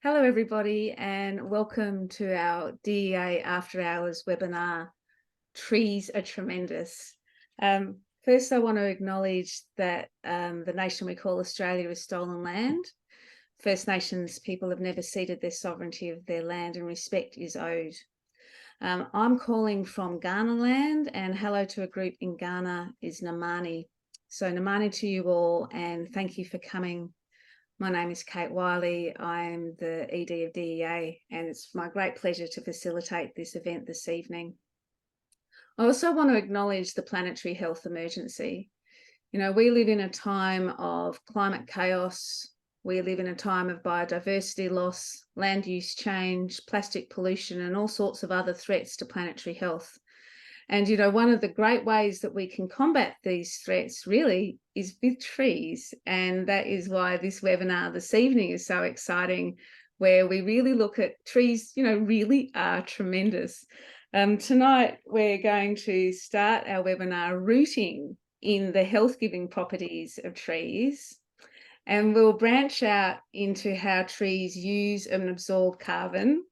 Hello, everybody, and welcome to our DEA After Hours webinar, Trees Are Tremendous. First, I want to acknowledge that the nation we call Australia is stolen land. First Nations people have never ceded their sovereignty of their land, and respect is owed. I'm calling from Ghana land, and hello to a group in Ghana is Namani. So Namani to you all, and thank you for coming. My name is Kate Wylie. I'm the ED of DEA, and it's my great pleasure to facilitate this event this evening. I also want to acknowledge the planetary health emergency. You know, we live in a time of climate chaos. We live in a time of biodiversity loss, land use change, plastic pollution, and all sorts of other threats to planetary health. And, you know, one of the great ways that we can combat these threats really is with trees. And that is why this webinar this evening is so exciting, where we really look at trees, you know, really are tremendous. Tonight, we're going to start our webinar rooting in the health-giving properties of trees. And we'll branch out into how trees use and absorb carbon.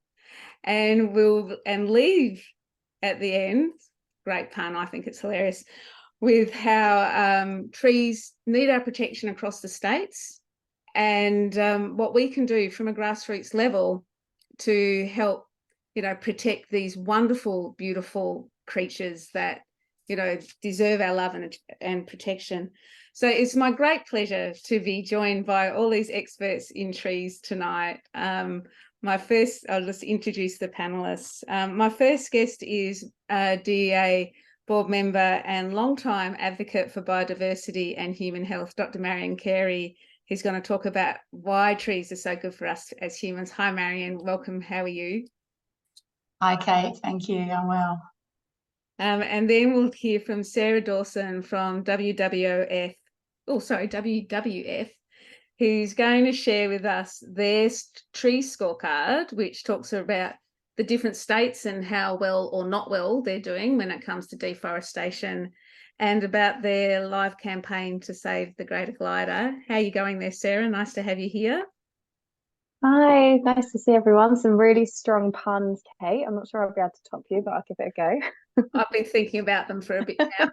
And leave at the end, great pun, I think it's hilarious, with how trees need our protection across the states and what we can do from a grassroots level to help, you know, protect these wonderful, beautiful creatures that, you know, deserve our love and protection. So it's my great pleasure to be joined by all these experts in trees tonight. I'll just introduce the panelists. My first guest is DEA board member and longtime advocate for biodiversity and human health, Dr. Marion Carey, who's going to talk about why trees are so good for us as humans. Hi, Marion. Welcome. How are you? Hi, Kate. Thank you. I'm well. And then we'll hear from Sarah Dawson from WWF, who's going to share with us their tree scorecard, which talks about the different states and how well or not well they're doing when it comes to deforestation, and about their live campaign to save the greater glider. How are you going there, Sarah? Nice to have you here. Hi, nice to see everyone. Some really strong puns, Kate. I'm not sure I'll be able to top you, but I'll give it a go. I've been thinking about them for a bit now.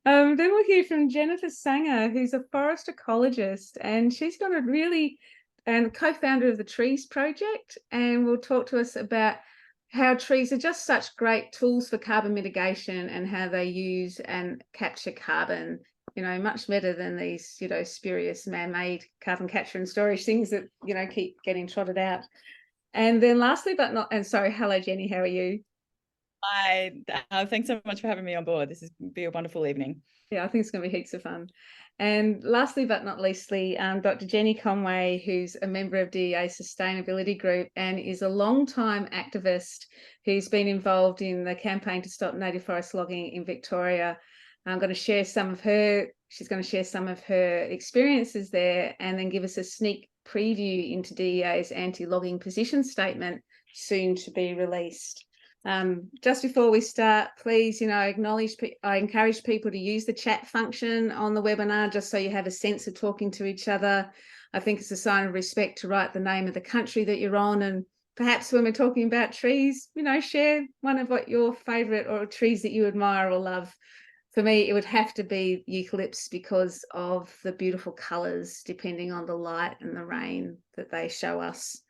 Then we'll hear from Jennifer Sanger, who's a forest ecologist, and she's got a really co-founder of the Trees Project, and will talk to us about how trees are just such great tools for carbon mitigation and how they use and capture carbon, you know, much better than these, you know, spurious man-made carbon capture and storage things that, you know, keep getting trotted out. And then lastly, hello, Jenny, how are you? Hi, thanks so much for having me on board. This is going to be a wonderful evening. Yeah, I think it's going to be heaps of fun. And lastly, but not leastly, Dr. Jenny Conway, who's a member of DEA Sustainability Group and is a long-time activist who's been involved in the campaign to stop native forest logging in Victoria. She's going to share some of her experiences there, and then give us a sneak preview into DEA's anti-logging position statement, soon to be released. Just before we start, please, you know, I encourage people to use the chat function on the webinar, just so you have a sense of talking to each other. I think it's a sign of respect to write the name of the country that you're on, and perhaps when we're talking about trees, you know, share one of what your favourite or trees that you admire or love. For me, it would have to be eucalypts because of the beautiful colours, depending on the light and the rain that they show us.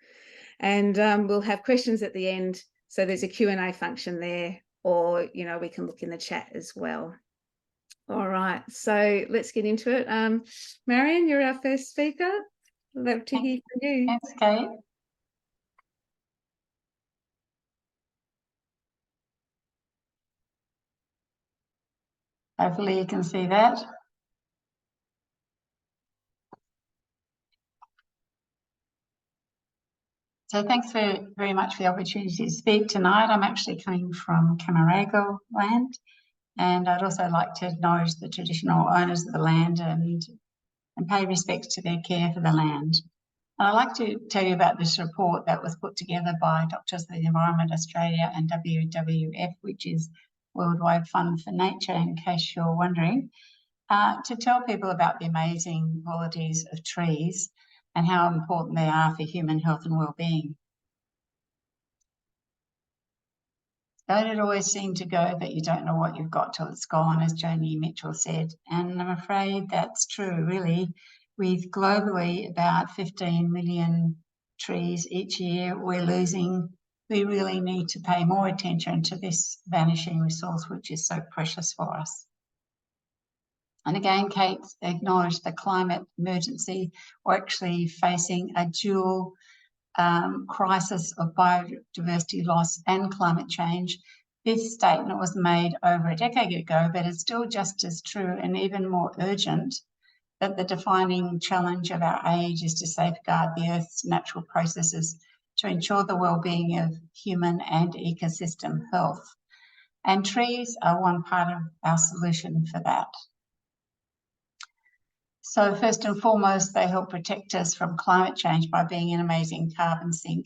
And we'll have questions at the end. So there's a Q&A function there, or, you know, we can look in the chat as well. All right, so let's get into it. Marion, you're our first speaker. Love to hear from you. Thanks, Kate. Hopefully you can see that. So thanks very much for the opportunity to speak tonight. I'm actually coming from Camaragal land, and I'd also like to acknowledge the traditional owners of the land and pay respects to their care for the land. And I'd like to tell you about this report that was put together by Doctors of the Environment Australia and WWF, which is Worldwide Fund for Nature, in case you're wondering, to tell people about the amazing qualities of trees and how important they are for human health and well-being. Don't it always seem to go that you don't know what you've got till it's gone, as Joni Mitchell said? And I'm afraid that's true, really. With globally about 15 million trees each year we're losing, we really need to pay more attention to this vanishing resource, which is so precious for us. And again, Kate acknowledged the climate emergency. We're actually facing a dual crisis of biodiversity loss and climate change. This statement was made over a decade ago, but it's still just as true and even more urgent that the defining challenge of our age is to safeguard the Earth's natural processes to ensure the well-being of human and ecosystem health. And trees are one part of our solution for that. So first and foremost, they help protect us from climate change by being an amazing carbon sink.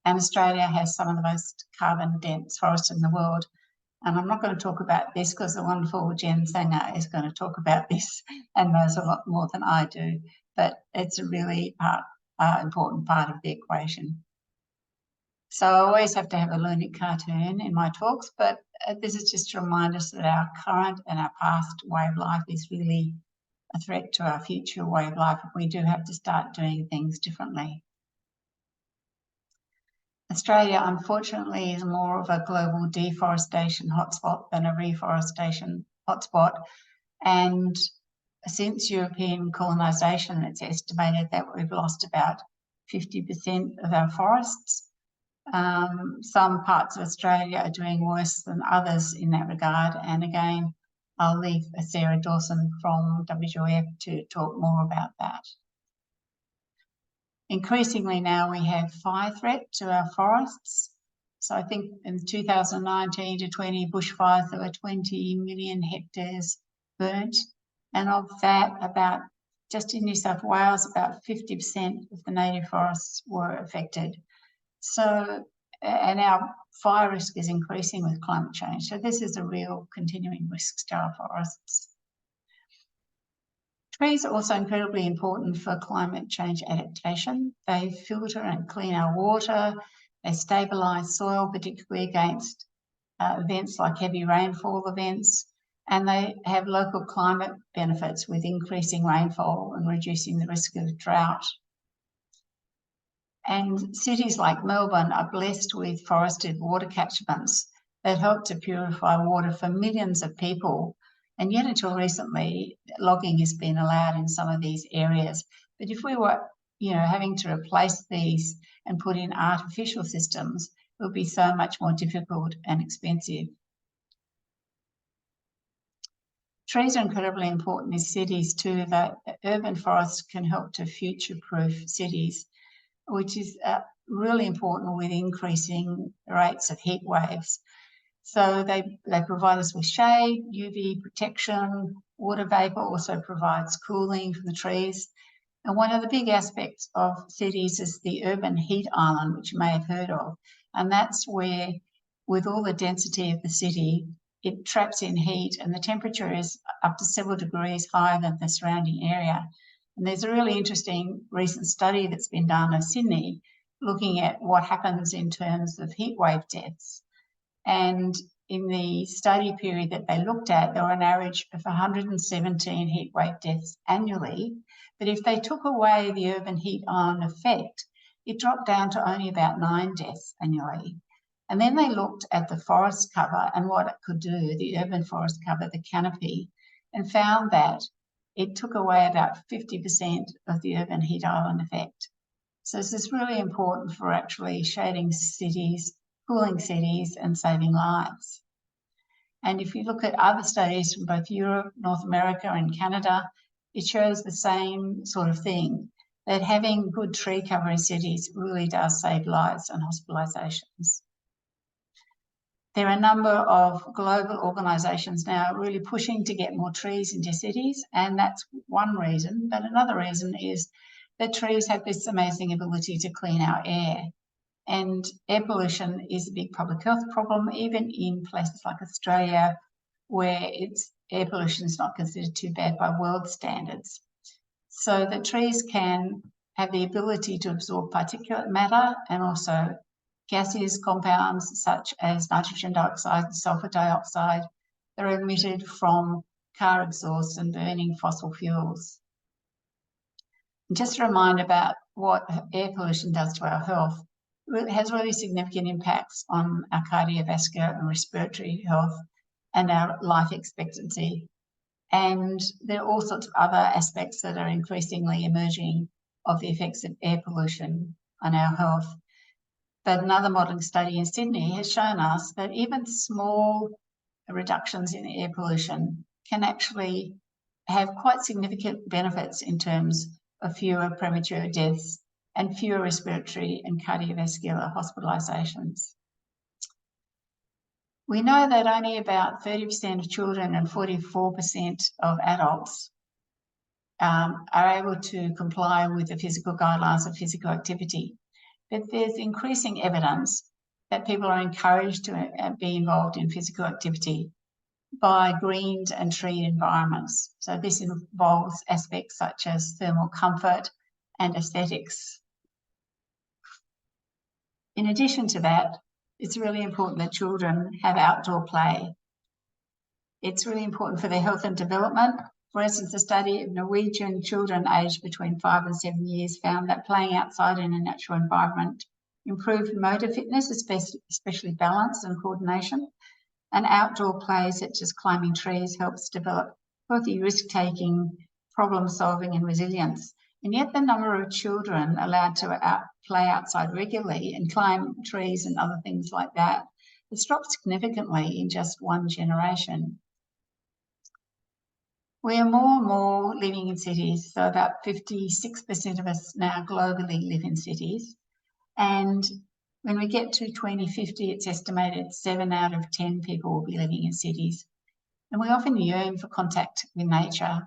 And Australia has some of the most carbon dense forests in the world. And I'm not going to talk about this because the wonderful Jen Sanger is going to talk about this and knows a lot more than I do. But it's a really important part of the equation. So I always have to have a learning cartoon in my talks, but this is just to remind us that our current and our past way of life is really a threat to our future way of life. We do have to start doing things differently. Australia, unfortunately, is more of a global deforestation hotspot than a reforestation hotspot. And since European colonisation, it's estimated that we've lost about 50% of our forests. Some parts of Australia are doing worse than others in that regard. And again, I'll leave Sarah Dawson from WWF to talk more about that. Increasingly now we have fire threat to our forests. So I think in 2019 to 20 bushfires, there were 20 million hectares burnt. And of that, about just in New South Wales, about 50% of the native forests were affected. So, and our fire risk is increasing with climate change. So this is a real continuing risk to our forests. Trees are also incredibly important for climate change adaptation. They filter and clean our water. They stabilise soil, particularly against events like heavy rainfall events. And they have local climate benefits with increasing rainfall and reducing the risk of drought. And cities like Melbourne are blessed with forested water catchments that help to purify water for millions of people. And yet until recently, logging has been allowed in some of these areas. But if we were, having to replace these and put in artificial systems, it would be so much more difficult and expensive. Trees are incredibly important in cities too. That urban forests can help to future-proof cities, which is really important with increasing rates of heat waves. So they provide us with shade, UV protection. Water vapour also provides cooling from the trees. And one of the big aspects of cities is the urban heat island, which you may have heard of. And that's where, with all the density of the city, it traps in heat and the temperature is up to several degrees higher than the surrounding area. And there's a really interesting recent study that's been done of Sydney looking at what happens in terms of heat wave deaths. And in the study period that they looked at, there were an average of 117 heat wave deaths annually. But if they took away the urban heat island effect, it dropped down to only about 9 deaths annually. And then they looked at the forest cover and what it could do, the urban forest cover, the canopy, and found that it took away about 50% of the urban heat island effect. So this is really important for actually shading cities, cooling cities and saving lives. And if you look at other studies from both Europe, North America and Canada, it shows the same sort of thing, that having good tree cover in cities really does save lives and hospitalisations. There are a number of global organisations now really pushing to get more trees into cities, and that's one reason. But another reason is that trees have this amazing ability to clean our air. And air pollution is a big public health problem, even in places like Australia, where air pollution is not considered too bad by world standards. So the trees can have the ability to absorb particulate matter and also gaseous compounds such as nitrogen dioxide and sulfur dioxide that are emitted from car exhaust and burning fossil fuels. And just a reminder about what air pollution does to our health. It has really significant impacts on our cardiovascular and respiratory health and our life expectancy. And there are all sorts of other aspects that are increasingly emerging of the effects of air pollution on our health. But another modelling study in Sydney has shown us that even small reductions in air pollution can actually have quite significant benefits in terms of fewer premature deaths and fewer respiratory and cardiovascular hospitalisations. We know that only about 30% of children and 44% of adults are able to comply with the physical guidelines of physical activity. But there's increasing evidence that people are encouraged to be involved in physical activity by greened and treed environments. So this involves aspects such as thermal comfort and aesthetics. In addition to that, it's really important that children have outdoor play. It's really important for their health and development. For instance, a study of Norwegian children aged between 5 and 7 years found that playing outside in a natural environment improved motor fitness, especially balance and coordination. And outdoor play, such as climbing trees, helps develop healthy risk-taking, problem-solving and resilience. And yet the number of children allowed to play outside regularly and climb trees and other things like that has dropped significantly in just one generation. We are more and more living in cities, so about 56% of us now globally live in cities. And when we get to 2050, it's estimated 7 out of 10 people will be living in cities. And we often yearn for contact with nature.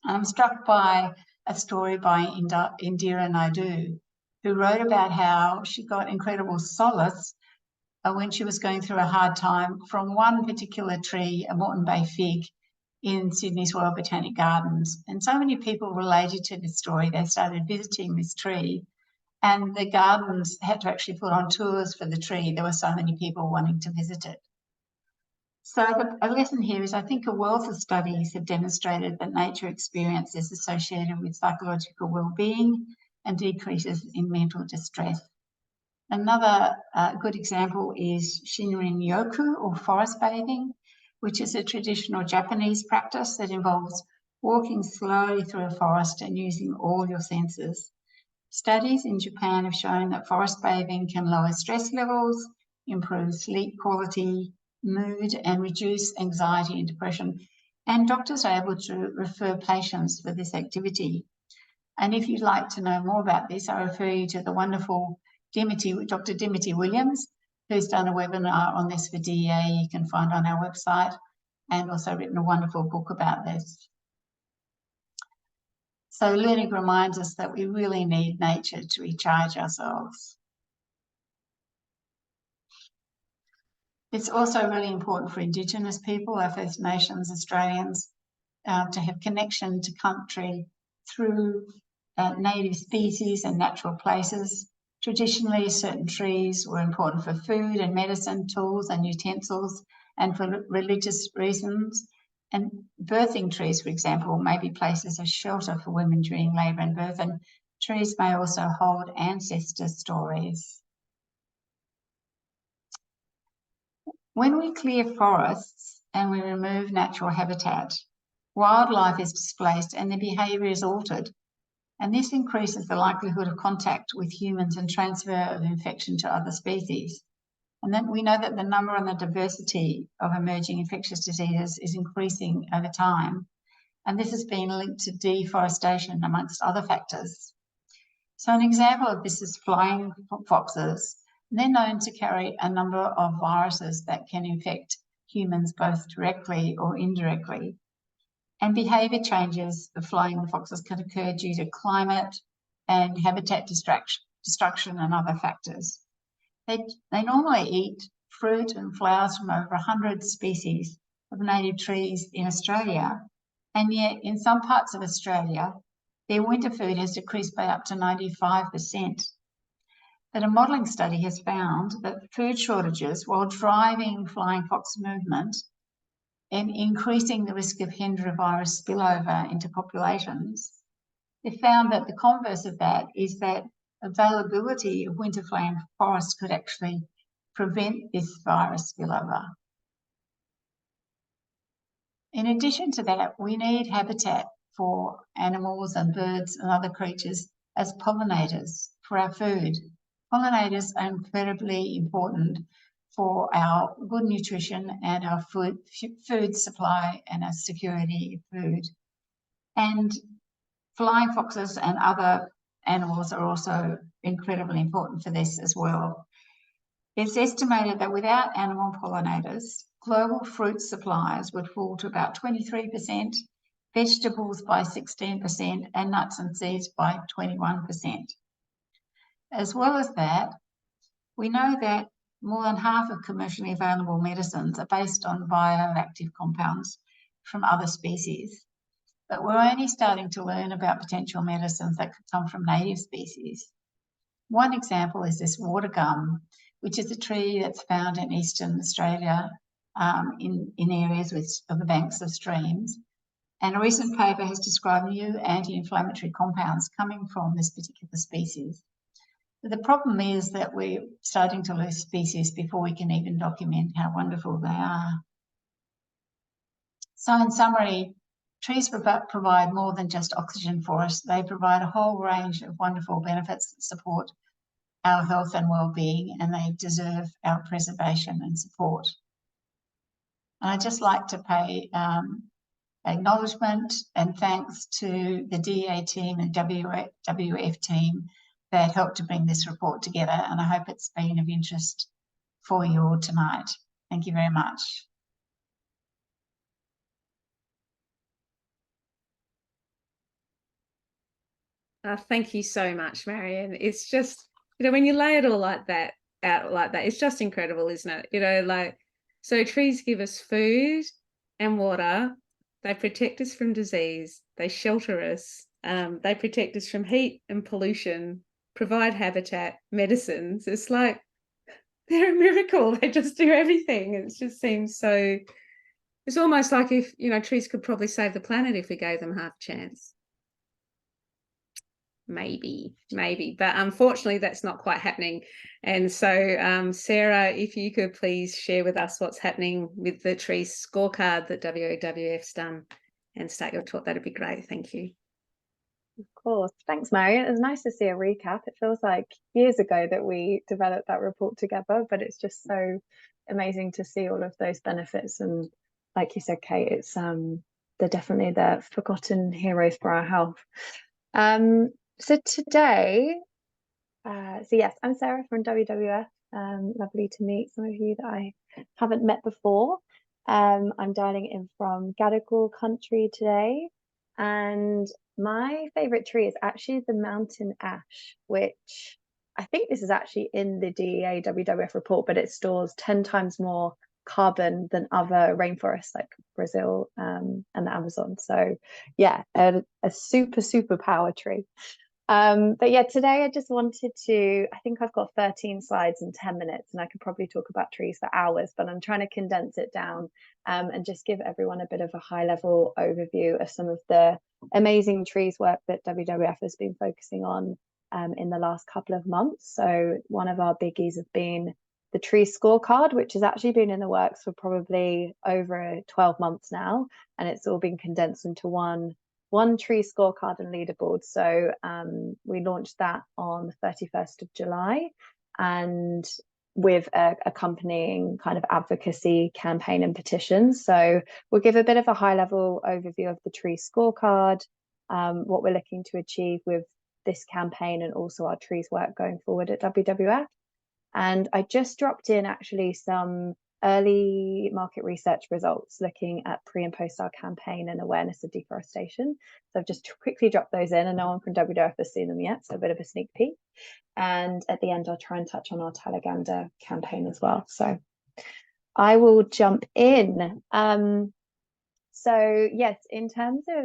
And I'm struck by a story by Indira Naidu, who wrote about how she got incredible solace when she was going through a hard time from one particular tree, a Moreton Bay fig, in Sydney's Royal Botanic Gardens. And so many people related to this story. They started visiting this tree, and the gardens had to actually put on tours for the tree. There were so many people wanting to visit it. So a lesson here is I think a wealth of studies have demonstrated that nature experience is associated with psychological well-being and decreases in mental distress. Another good example is Shinrin-yoku, or forest bathing, which is a traditional Japanese practice that involves walking slowly through a forest and using all your senses. Studies in Japan have shown that forest bathing can lower stress levels, improve sleep quality, mood, and reduce anxiety and depression. And doctors are able to refer patients for this activity. And if you'd like to know more about this, I refer you to the wonderful Dr. Dimity Williams, who's done a webinar on this for DEA you can find on our website, and also written a wonderful book about this. So learning reminds us that we really need nature to recharge ourselves. It's also really important for Indigenous people, our First Nations, Australians, to have connection to country through native species and natural places. Traditionally, certain trees were important for food and medicine, tools and utensils, and for religious reasons. And birthing trees, for example, may be placed as a shelter for women during labour and birth, and trees may also hold ancestor stories. When we clear forests and we remove natural habitat, wildlife is displaced and their behaviour is altered. And this increases the likelihood of contact with humans and transfer of infection to other species. And then we know that the number and the diversity of emerging infectious diseases is increasing over time. And this has been linked to deforestation, amongst other factors. So an example of this is flying foxes. They're known to carry a number of viruses that can infect humans both directly or indirectly. And behaviour changes of flying foxes can occur due to climate and habitat destruction and other factors. They normally eat fruit and flowers from over 100 species of native trees in Australia, and yet in some parts of Australia, their winter food has decreased by up to 95%. But a modelling study has found that food shortages, while driving flying fox movement and increasing the risk of Hendra virus spillover into populations, they found that the converse of that is that availability of winter flame forest could actually prevent this virus spillover. In addition to that, we need habitat for animals and birds and other creatures as pollinators for our food. Pollinators are incredibly important for our good nutrition and our food supply and our security of food. And flying foxes and other animals are also incredibly important for this as well. It's estimated that without animal pollinators, global fruit supplies would fall to about 23%, vegetables by 16%, and nuts and seeds by 21%. As well as that, we know that more than half of commercially available medicines are based on bioactive compounds from other species. But we're only starting to learn about potential medicines that could come from native species. One example is this water gum, which is a tree that's found in eastern Australia in areas of the banks of streams. And a recent paper has described new anti-inflammatory compounds coming from this particular species. But the problem is that we're starting to lose species before we can even document how wonderful they are. So in summary, trees provide more than just oxygen for us. They provide a whole range of wonderful benefits that support our health and well-being, and they deserve our preservation and support. And I'd just like to pay acknowledgement and thanks to the DEA team and WWF team that helped to bring this report together, and I hope it's been of interest for you all tonight. Thank you very much. Thank you so much, Marion. It's just, when you lay it all like that out like that, it's just incredible, isn't it? So trees give us food and water. They protect us from disease. They shelter us. They protect us from heat and pollution, provide habitat, medicines. It's like they're a miracle. They just do everything. It just seems so, it's almost like if, trees could probably save the planet if we gave them half a chance. Maybe, but unfortunately that's not quite happening. And so Sarah, if you could please share with us what's happening with the tree scorecard that WWF's done and start your talk, that'd be great. Thank you. Of course. Thanks, Marion. It was nice to see a recap. It feels like years ago that we developed that report together, but it's just so amazing to see all of those benefits. And like you said, Kate, it's they're definitely the forgotten heroes for our health. So today, yes, I'm Sarah from WWF. Lovely to meet some of you that I haven't met before. I'm dialing in from Gadigal country today, and my favourite tree is actually the mountain ash, which I think this is actually in the DEA WWF report, but it stores 10 times more carbon than other rainforests like Brazil and the Amazon. So yeah, a super power tree. But yeah, today I just wanted to, I think I've got 13 slides in 10 minutes and I could probably talk about trees for hours, but I'm trying to condense it down and just give everyone a bit of a high level overview of some of the amazing trees work that WWF has been focusing on in the last couple of months. So one of our biggies has been the tree scorecard, which has actually been in the works for probably over 12 months now, and it's all been condensed into one tree scorecard and leaderboard. So we launched that on the 31st of July, and with accompanying kind of advocacy campaign and petitions. So we'll give a bit of a high level overview of the tree scorecard, what we're looking to achieve with this campaign, and also our trees work going forward at WWF. And I just dropped in actually some early market research results looking at pre and post our campaign and awareness of deforestation. So I've just quickly dropped those in, and no one from WWF has seen them yet, so a bit of a sneak peek. And at the end, I'll try and touch on our Talaganda campaign as well. So I will jump in. So yes, in terms of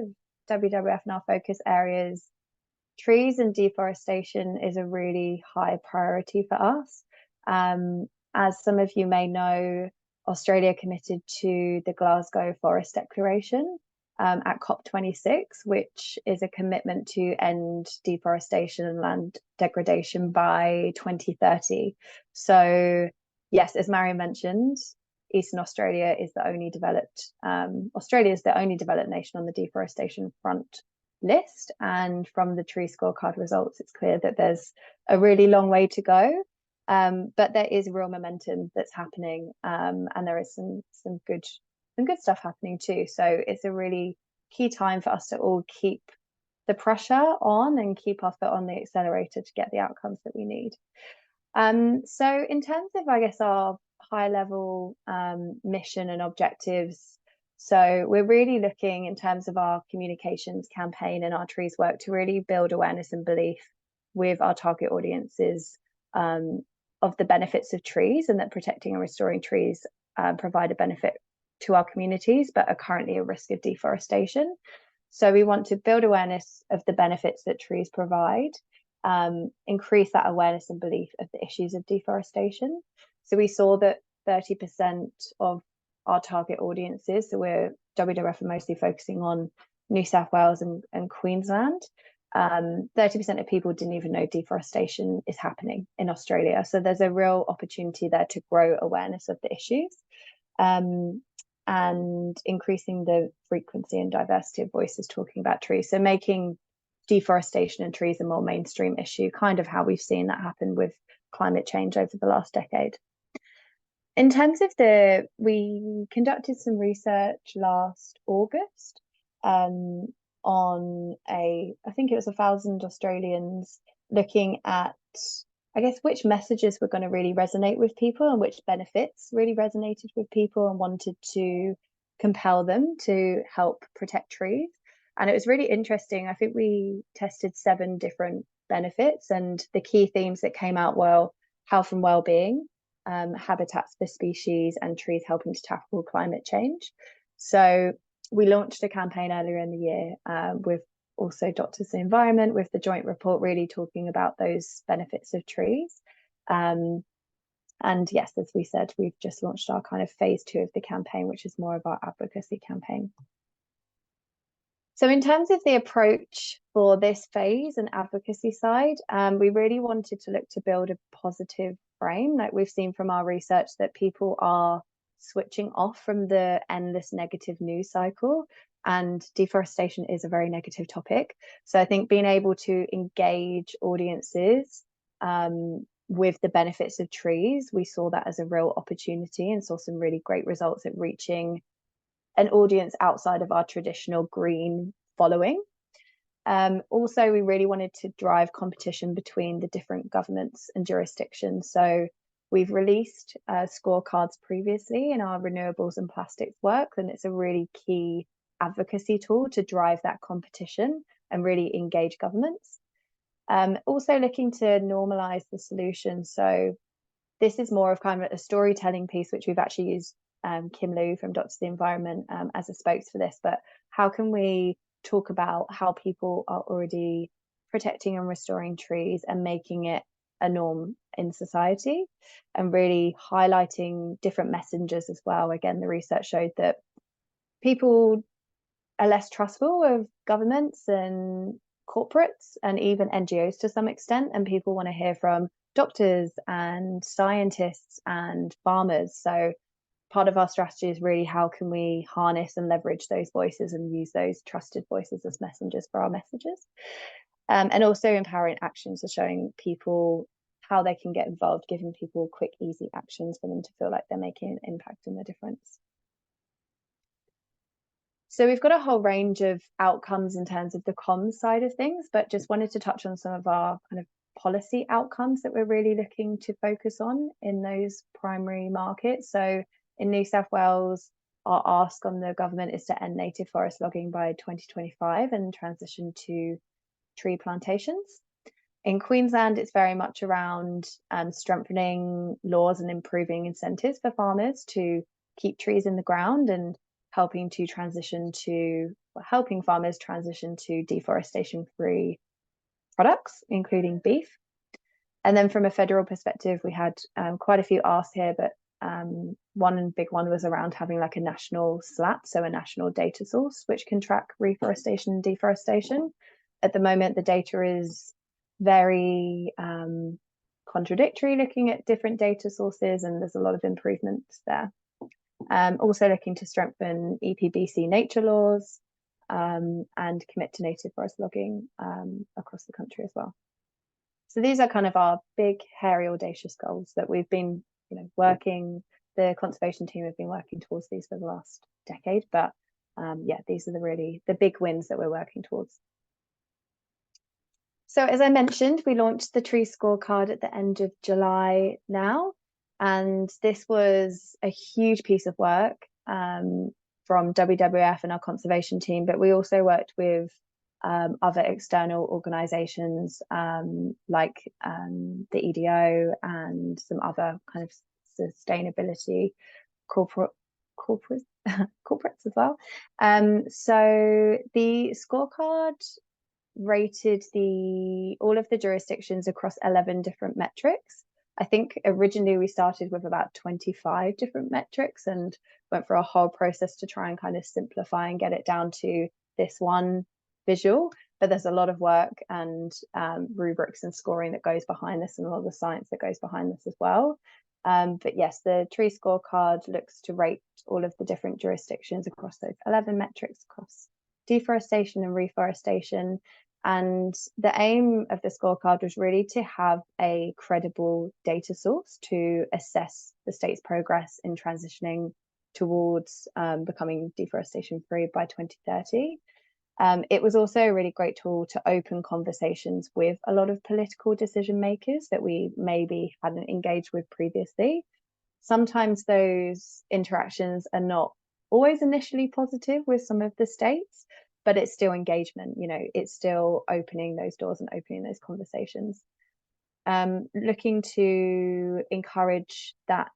WWF and our focus areas, trees and deforestation is a really high priority for us. As some of you may know, Australia committed to the Glasgow Forest Declaration at COP26, which is a commitment to end deforestation and land degradation by 2030. So yes, as Marion mentioned, Eastern Australia is the only developed, Australia is the only developed nation on the deforestation front list. And from the tree scorecard results, it's clear that there's a really long way to go. But there is real momentum that's happening, and there is some good stuff happening too. So it's a really key time for us to all keep the pressure on and keep our foot on the accelerator to get the outcomes that we need. So in terms of, I guess, our high level mission and objectives, so we're really looking in terms of our communications campaign and our trees work to really build awareness and belief with our target audiences of the benefits of trees, and that protecting and restoring trees provide a benefit to our communities, but are currently a risk of deforestation. So we want to build awareness of the benefits that trees provide, increase that awareness and belief of the issues of deforestation. So we saw that 30% of our target audiences, so WWF are mostly focusing on New South Wales and Queensland, 30% of people didn't even know deforestation is happening in Australia. So there's a real opportunity there to grow awareness of the issues, and increasing the frequency and diversity of voices talking about trees. So making deforestation and trees a more mainstream issue, kind of how we've seen that happen with climate change over the last decade. In terms of we conducted some research last August on I think it was 1,000 Australians, looking at, I guess, which messages were going to really resonate with people and which benefits really resonated with people and wanted to compel them to help protect trees. And it was really interesting. I think we tested 7 different benefits, and the key themes that came out were health and well-being, habitats for species, and trees helping to tackle climate change. So we launched a campaign earlier in the year with also Doctors in the Environment, with the joint report really talking about those benefits of trees. And yes, as we said, we've just launched our kind of phase 2 of the campaign, which is more of our advocacy campaign. So in terms of the approach for this phase and advocacy side, we really wanted to look to build a positive frame. Like we've seen from our research that people are switching off from the endless negative news cycle, and deforestation is a very negative topic. So I think being able to engage audiences with the benefits of trees, we saw that as a real opportunity and saw some really great results at reaching an audience outside of our traditional green following. Also, we really wanted to drive competition between the different governments and jurisdictions. So we've released scorecards previously in our renewables and plastics work, and it's a really key advocacy tool to drive that competition and really engage governments. Also looking to normalise the solution. So this is more of kind of a storytelling piece, which we've actually used Kim Liu from Doctors in the Environment as a spokes for this, but how can we talk about how people are already protecting and restoring trees and making it a norm in society, and really highlighting different messengers as well. Again, the research showed that people are less trustful of governments and corporates and even NGOs to some extent, and people want to hear from doctors and scientists and farmers. So part of our strategy is really how can we harness and leverage those voices and use those trusted voices as messengers for our messages. And also empowering actions, are showing people how they can get involved, giving people quick, easy actions for them to feel like they're making an impact and a difference. So we've got a whole range of outcomes in terms of the comms side of things, but just wanted to touch on some of our kind of policy outcomes that we're really looking to focus on in those primary markets. So in New South Wales, our ask on the government is to end native forest logging by 2025 and transition to tree plantations. In Queensland, it's very much around strengthening laws and improving incentives for farmers to keep trees in the ground and helping farmers transition to deforestation-free products, including beef. And then from a federal perspective, we had quite a few asks here, but one big one was around having like a national SLAT, so a national data source, which can track reforestation and deforestation. At the moment, the data is very contradictory, looking at different data sources, and there's a lot of improvements there. Also looking to strengthen EPBC nature laws and commit to native forest logging across the country as well. So these are kind of our big, hairy, audacious goals that we've been, working. The conservation team have been working towards these for the last decade, but yeah, these are the big wins that we're working towards. So as I mentioned, we launched the tree scorecard at the end of July now, and this was a huge piece of work from WWF and our conservation team, but we also worked with other external organizations like the EDO and some other kind of sustainability corporates as well. So the scorecard rated all of the jurisdictions across 11 different metrics. I think originally we started with about 25 different metrics and went through a whole process to try and kind of simplify and get it down to this one visual, but there's a lot of work and rubrics and scoring that goes behind this, and a lot of the science that goes behind this as well. But yes, the tree scorecard looks to rate all of the different jurisdictions across those 11 metrics across deforestation and reforestation. And the aim of the scorecard was really to have a credible data source to assess the state's progress in transitioning towards becoming deforestation free by 2030. It was also a really great tool to open conversations with a lot of political decision makers that we maybe hadn't engaged with previously. Sometimes those interactions are not always initially positive with some of the states, but it's still engagement, it's still opening those doors and opening those conversations. Looking to encourage that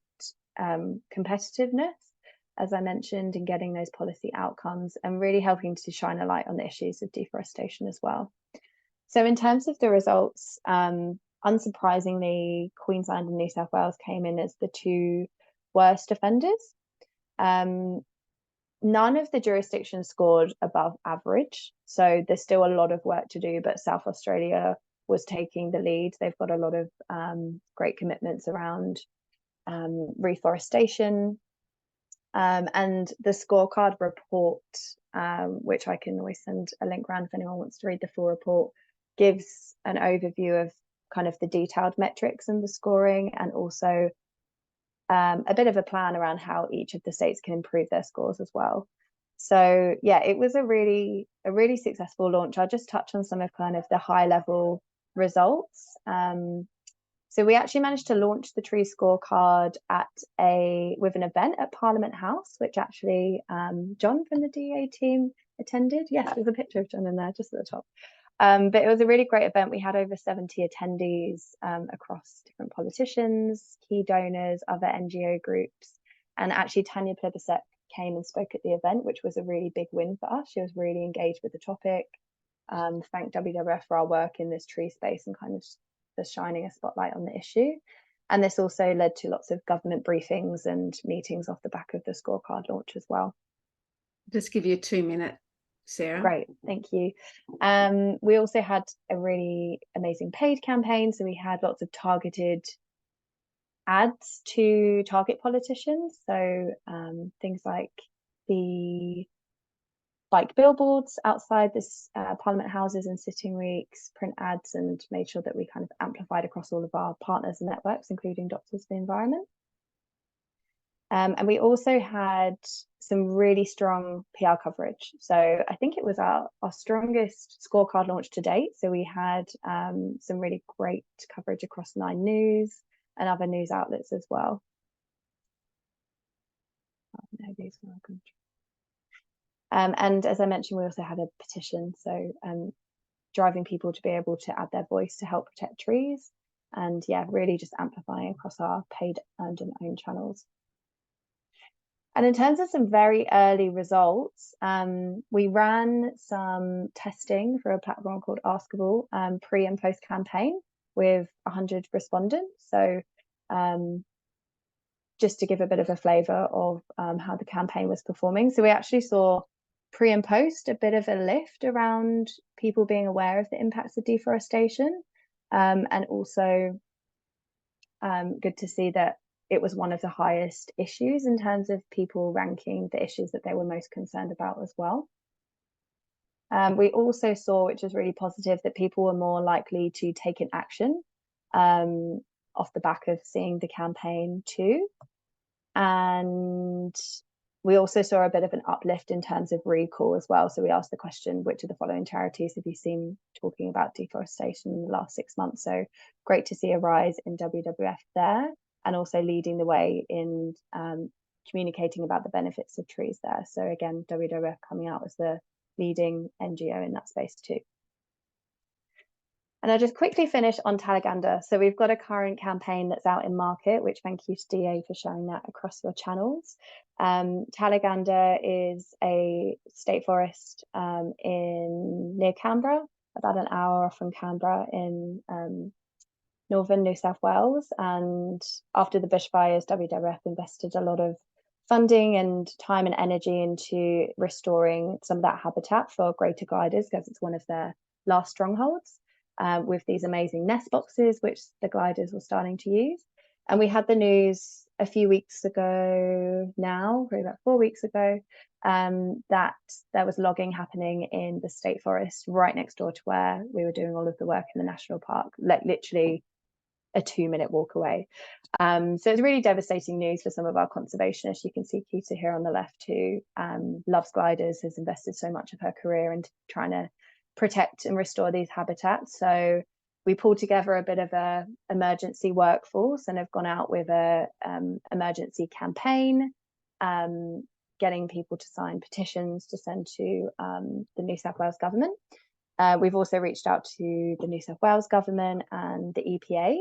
competitiveness, as I mentioned, in getting those policy outcomes and really helping to shine a light on the issues of deforestation as well. So in terms of the results, unsurprisingly, Queensland and New South Wales came in as the two worst offenders. None of the jurisdictions scored above average, so there's still a lot of work to do, but South Australia was taking the lead. They've got a lot of great commitments around reforestation. And the scorecard report, which I can always send a link around if anyone wants to read the full report, gives an overview of kind of the detailed metrics and the scoring, and also a bit of a plan around how each of the states can improve their scores as well. So yeah, it was a really successful launch. I'll just touch on some of kind of the high level results. So we actually managed to launch the tree scorecard with an event at Parliament House, which actually John from the DEA team attended. Yes, there's a picture of John in there just at the top. But it was a really great event. We had over 70 attendees across different politicians, key donors, other NGO groups. And actually Tanya Plibersek came and spoke at the event, which was a really big win for us. She was really engaged with the topic. Thanked WWF for our work in this tree space and kind of for shining a spotlight on the issue. And this also led to lots of government briefings and meetings off the back of the scorecard launch as well. Just give you a 2-minute, Sarah. Great, thank you. We also had a really amazing paid campaign. So we had lots of targeted ads to target politicians. So things like billboards outside this Parliament houses and sitting weeks, print ads, and made sure that we kind of amplified across all of our partners and networks, including Doctors for the Environment. And we also had some really strong PR coverage. So I think it was our strongest scorecard launch to date. So we had some really great coverage across 9 News and other news outlets as well. Oh, no, these are good. And as I mentioned, we also had a petition, so driving people to be able to add their voice to help protect trees, and yeah, really just amplifying across our paid and owned channels. And in terms of some very early results, we ran some testing for a platform called Askable pre and post campaign with 100 respondents. So just to give a bit of a flavour of how the campaign was performing. So we actually saw pre and post a bit of a lift around people being aware of the impacts of deforestation, and also good to see that it was one of the highest issues in terms of people ranking the issues that they were most concerned about as well. We also saw, which was really positive, that people were more likely to take an action off the back of seeing the campaign too. And we also saw a bit of an uplift in terms of recall as well. So we asked the question, which of the following charities have you seen talking about deforestation in the last 6 months? So great to see a rise in WWF there, and also leading the way in communicating about the benefits of trees there. So again, WWF coming out as the leading NGO in that space too. And I'll just quickly finish on Talaganda. So we've got a current campaign that's out in market, which thank you to DEA for sharing that across your channels. Talaganda is a state forest near Canberra, about an hour from Canberra in northern New South Wales. And after the bushfires, WWF invested a lot of funding and time and energy into restoring some of that habitat for greater gliders, because it's one of their last strongholds. With these amazing nest boxes, which the gliders were starting to use. And we had the news a few weeks ago now, probably about 4 weeks ago, that there was logging happening in the state forest right next door to where we were doing all of the work in the national park, like literally a 2-minute walk away. So it's really devastating news for some of our conservationists. You can see Kita here on the left, who loves gliders, has invested so much of her career into trying to protect and restore these habitats. So we pulled together a bit of a emergency workforce and have gone out with a emergency campaign, getting people to sign petitions to send to the New South Wales government. We've also reached out to the New South Wales government and the EPA,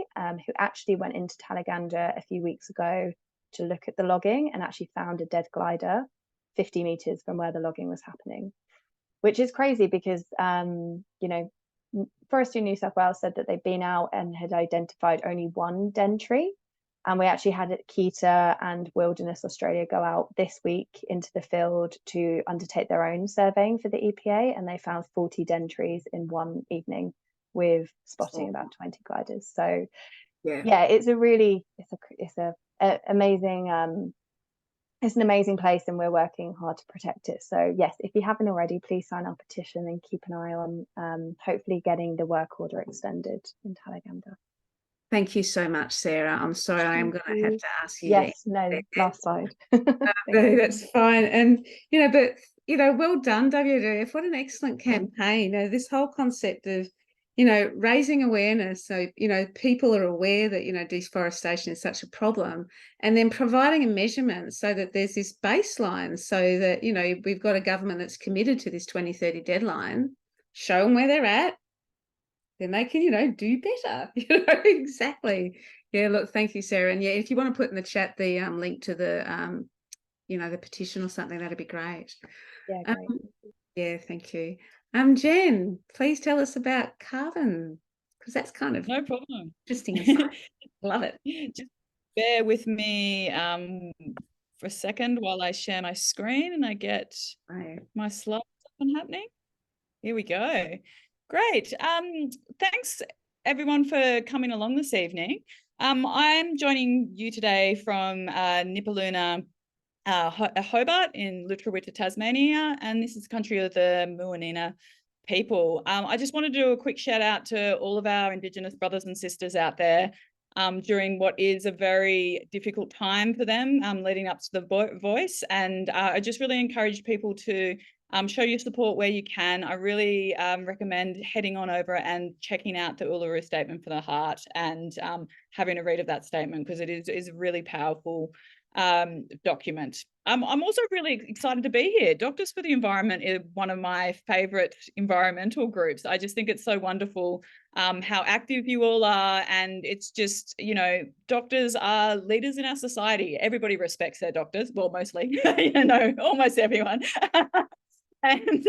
who actually went into Talaganda a few weeks ago to look at the logging and actually found a dead glider 50 meters from where the logging was happening. Which is crazy because, you know, Forestry New South Wales said that they'd been out and had identified only one den tree. And we actually had Kita and Wilderness Australia go out this week into the field to undertake their own surveying for the EPA. And they found 40 den trees in one evening with spotting about 20 gliders. So yeah, it's a really, it's amazing, it's an amazing place, and we're working hard to protect it. So yes, if you haven't already, please sign our petition and keep an eye on hopefully getting the work order extended in Talaganda. Thank you so much, Sarah. I'm sorry, I am going to have to ask you. Yes, no, last slide. No, that's fine. And, you know, but, you know, well done, WWF. What an excellent campaign. You know, this whole concept of, you know, raising awareness. So, you know, people are aware that, you know, deforestation is such a problem, and then providing a measurement so that there's this baseline so that, you know, we've got a government that's committed to this 2030 deadline, show them where they're at, then they can, you know, do better. You know, exactly. Yeah, look, thank you, Sarah. And yeah, if you want to put in the chat the link to the, you know, the petition or something, that'd be great. Yeah, great. Yeah, thank you. Jen, please tell us about carbon, because that's kind of no problem. Interesting. Love it. Just bear with me for a second while I share my screen and I get my slides up and happening. Here we go. Great. Thanks everyone for coming along this evening. I'm joining you today from Nipaluna, Hobart in Lutruwita, Tasmania, and this is the country of the Muwinina people. I just want to do a quick shout out to all of our Indigenous brothers and sisters out there during what is a very difficult time for them leading up to the voice. And I just really encourage people to show your support where you can. I really recommend heading on over and checking out the Uluru Statement for the Heart and having a read of that statement, because it is really powerful document. I'm also really excited to be here. Doctors for the Environment is one of my favourite environmental groups. I just think it's so wonderful how active you all are, and it's just, you know, doctors are leaders in our society. Everybody respects their doctors, well, mostly, you know, almost everyone. And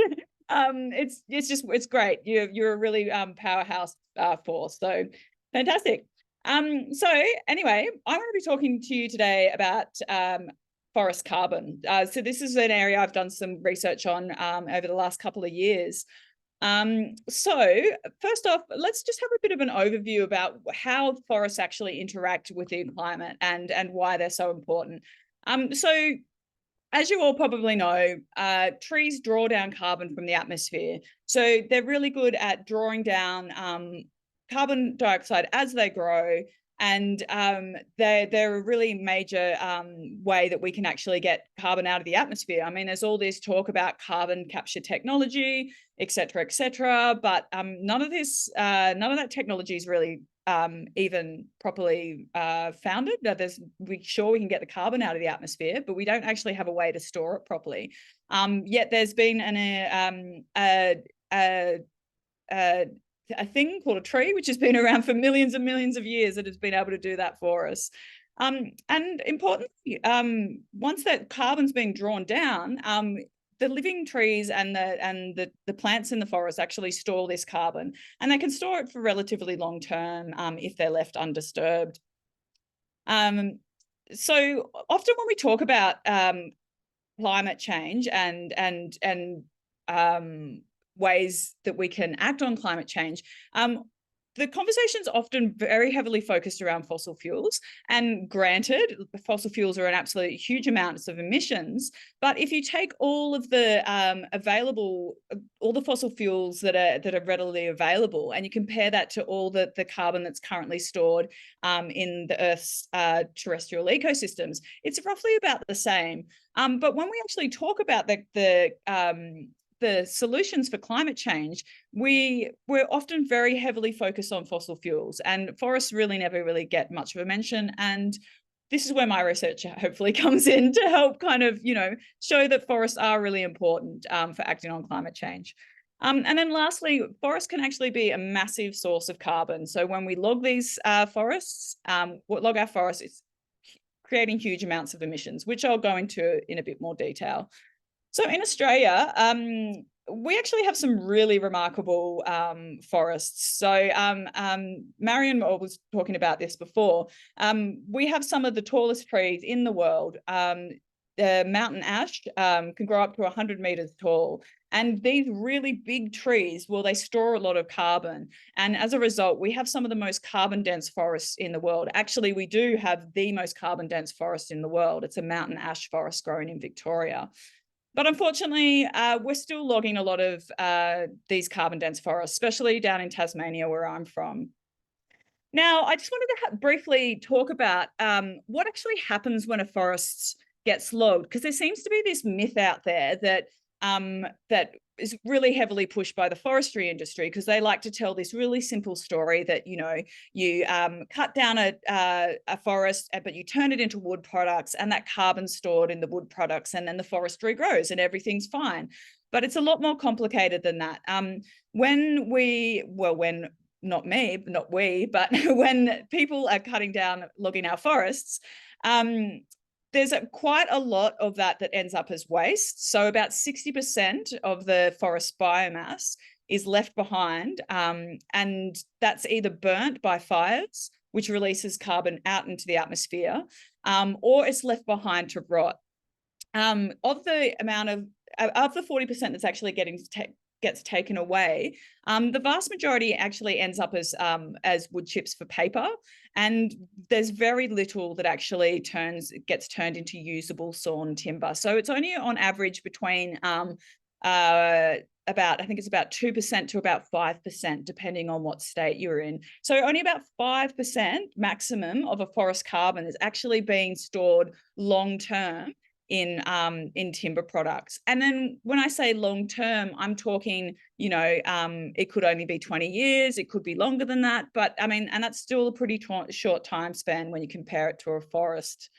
it's great. You're a really powerhouse force. So fantastic. So anyway, I'm going to be talking to you today about forest carbon. So this is an area I've done some research on over the last couple of years. So first off, let's just have a bit of an overview about how forests actually interact with the climate and why they're so important. So as you all probably know, trees draw down carbon from the atmosphere. So they're really good at drawing down carbon dioxide as they grow. And they're a really major way that we can actually get carbon out of the atmosphere. I mean, there's all this talk about carbon capture technology, et cetera, but none of that technology is really even properly founded. We're sure we can get the carbon out of the atmosphere, but we don't actually have a way to store it properly. Yet there's been a thing called a tree, which has been around for millions and millions of years, that has been able to do that for us. And importantly, once that carbon's been drawn down, the living trees and the plants in the forest actually store this carbon, and they can store it for relatively long term if they're left undisturbed. So often when we talk about climate change and ways that we can act on climate change, the conversation's often very heavily focused around fossil fuels. And granted, fossil fuels are an absolute huge amounts of emissions. But if you take all of the all the fossil fuels that are readily available, and you compare that to all the carbon that's currently stored in the Earth's terrestrial ecosystems, it's roughly about the same. But when we actually talk about the solutions for climate change, we're often very heavily focused on fossil fuels, and forests really never really get much of a mention. And this is where my research hopefully comes in to help kind of, you know, show that forests are really important for acting on climate change. And then lastly, forests can actually be a massive source of carbon. So when we log these forests, log our forests, it's creating huge amounts of emissions, which I'll go into in a bit more detail. So in Australia, we actually have some really remarkable forests. So Marion was talking about this before. We have some of the tallest trees in the world. The mountain ash can grow up to 100 meters tall. And these really big trees, well, they store a lot of carbon. And as a result, we have some of the most carbon dense forests in the world. Actually, we do have the most carbon dense forest in the world. It's a mountain ash forest growing in Victoria. But unfortunately, we're still logging a lot of these carbon dense forests, especially down in Tasmania, where I'm from. Now, I just wanted to briefly talk about what actually happens when a forest gets logged, because there seems to be this myth out there that that is really heavily pushed by the forestry industry, because they like to tell this really simple story that, you know, you cut down a forest, but you turn it into wood products, and that carbon's stored in the wood products, and then the forest regrows and everything's fine. But it's a lot more complicated than that. When people are cutting down, logging our forests, there's quite a lot of that ends up as waste. So about 60% of the forest biomass is left behind, and that's either burnt by fires, which releases carbon out into the atmosphere, or it's left behind to rot. Of the 40% that's actually gets taken away, the vast majority actually ends up as wood chips for paper, and there's very little that actually gets turned into usable sawn timber. So it's only on average between I think it's about 2% to about 5%, depending on what state you're in. So only about 5% maximum of a forest carbon is actually being stored long term in timber products. And then when I say long term, I'm talking, you know, it could only be 20 years, it could be longer than that, but I mean, and that's still a pretty short time span when you compare it to a forest.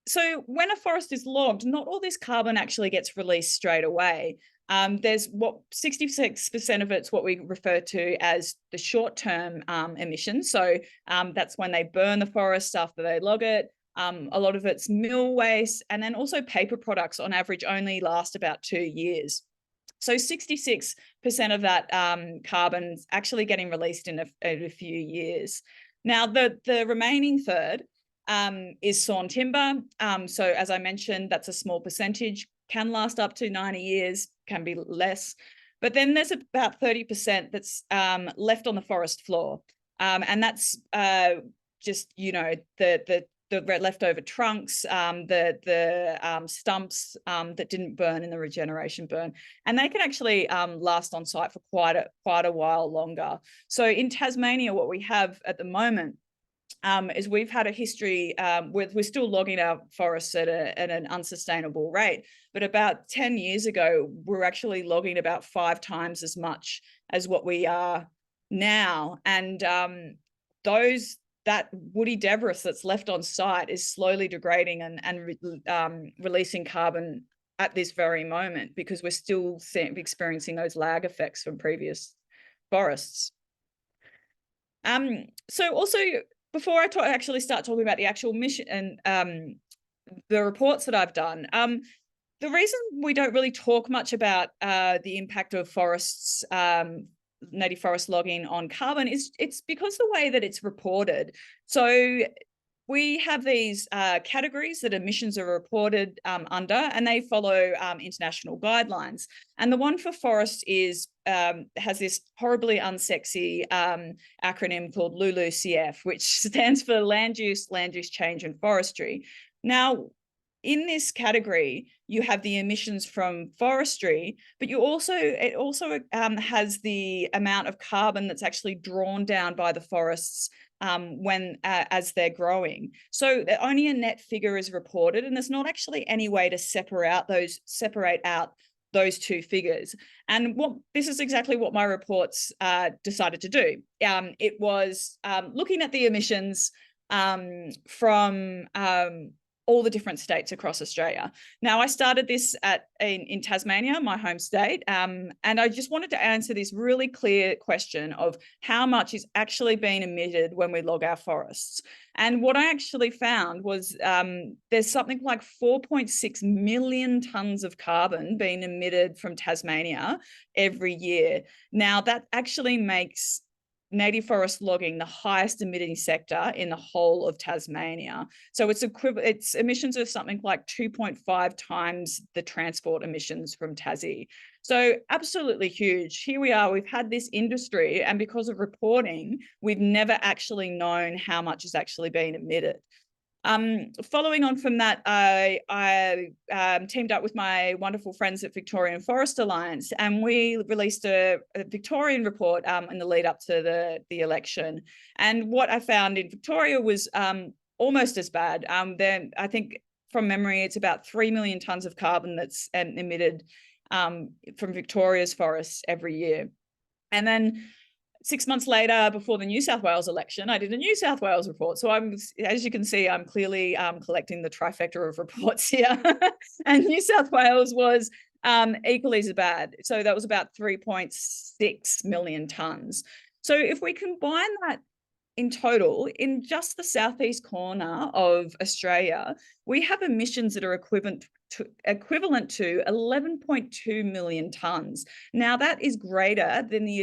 So when a forest is logged, not all this carbon actually gets released straight away. There's what 66% of it's what we refer to as the short-term emissions. So that's when they burn the forest after they log it. A lot of it's mill waste, and then also paper products on average only last about 2 years. So 66% of that carbon is actually getting released in a few years. Now, the remaining third is sawn timber. So as I mentioned, that's a small percentage, can last up to 90 years, can be less. But then there's about 30% that's left on the forest floor. And that's just, you know, the leftover trunks, the stumps that didn't burn in the regeneration burn, and they can actually last on site for quite a while longer. So in Tasmania, what we have at the moment is we've had a history we're still logging our forests at an unsustainable rate, but about 10 years ago, we're actually logging about 5 times as much as what we are now, and that woody debris that's left on site is slowly degrading and releasing carbon at this very moment, because we're still experiencing those lag effects from previous forests. So also, before I actually start talking about the actual mission and the reports that I've done, the reason we don't really talk much about the impact of forests, native forest logging on carbon, is it's because the way that it's reported. So we have these categories that emissions are reported under, and they follow international guidelines. And the one for forest is has this horribly unsexy acronym called LULUCF, which stands for Land Use Change and Forestry. Now, in this category, you have the emissions from forestry, but it also has the amount of carbon that's actually drawn down by the forests as they're growing. So only a net figure is reported, and there's not actually any way to separate out those two figures. And this is exactly what my reports decided to do. It was looking at the emissions from all the different states across Australia. Now, I started this in Tasmania, my home state, and I just wanted to answer this really clear question of how much is actually being emitted when we log our forests. And what I actually found was there's something like 4.6 million tonnes of carbon being emitted from Tasmania every year. Now, that actually makes native forest logging the highest emitting sector in the whole of Tasmania. So its emissions are something like 2.5 times the transport emissions from Tassie. So absolutely huge. Here we are, we've had this industry, and because of reporting, we've never actually known how much is actually being emitted. Following on from that, I teamed up with my wonderful friends at Victorian Forest Alliance, and we released a Victorian report in the lead up to the election. And what I found in Victoria was almost as bad. Then I think from memory, it's about 3 million tonnes of carbon that's emitted from Victoria's forests every year. And then 6 months later, before the New South Wales election, I did a New South Wales report. So as you can see, I'm clearly collecting the trifecta of reports here. And New South Wales was equally as bad. So that was about 3.6 million tonnes. So if we combine that in total, in just the southeast corner of Australia, we have emissions that are equivalent to 11.2 million tonnes. Now, that is greater than the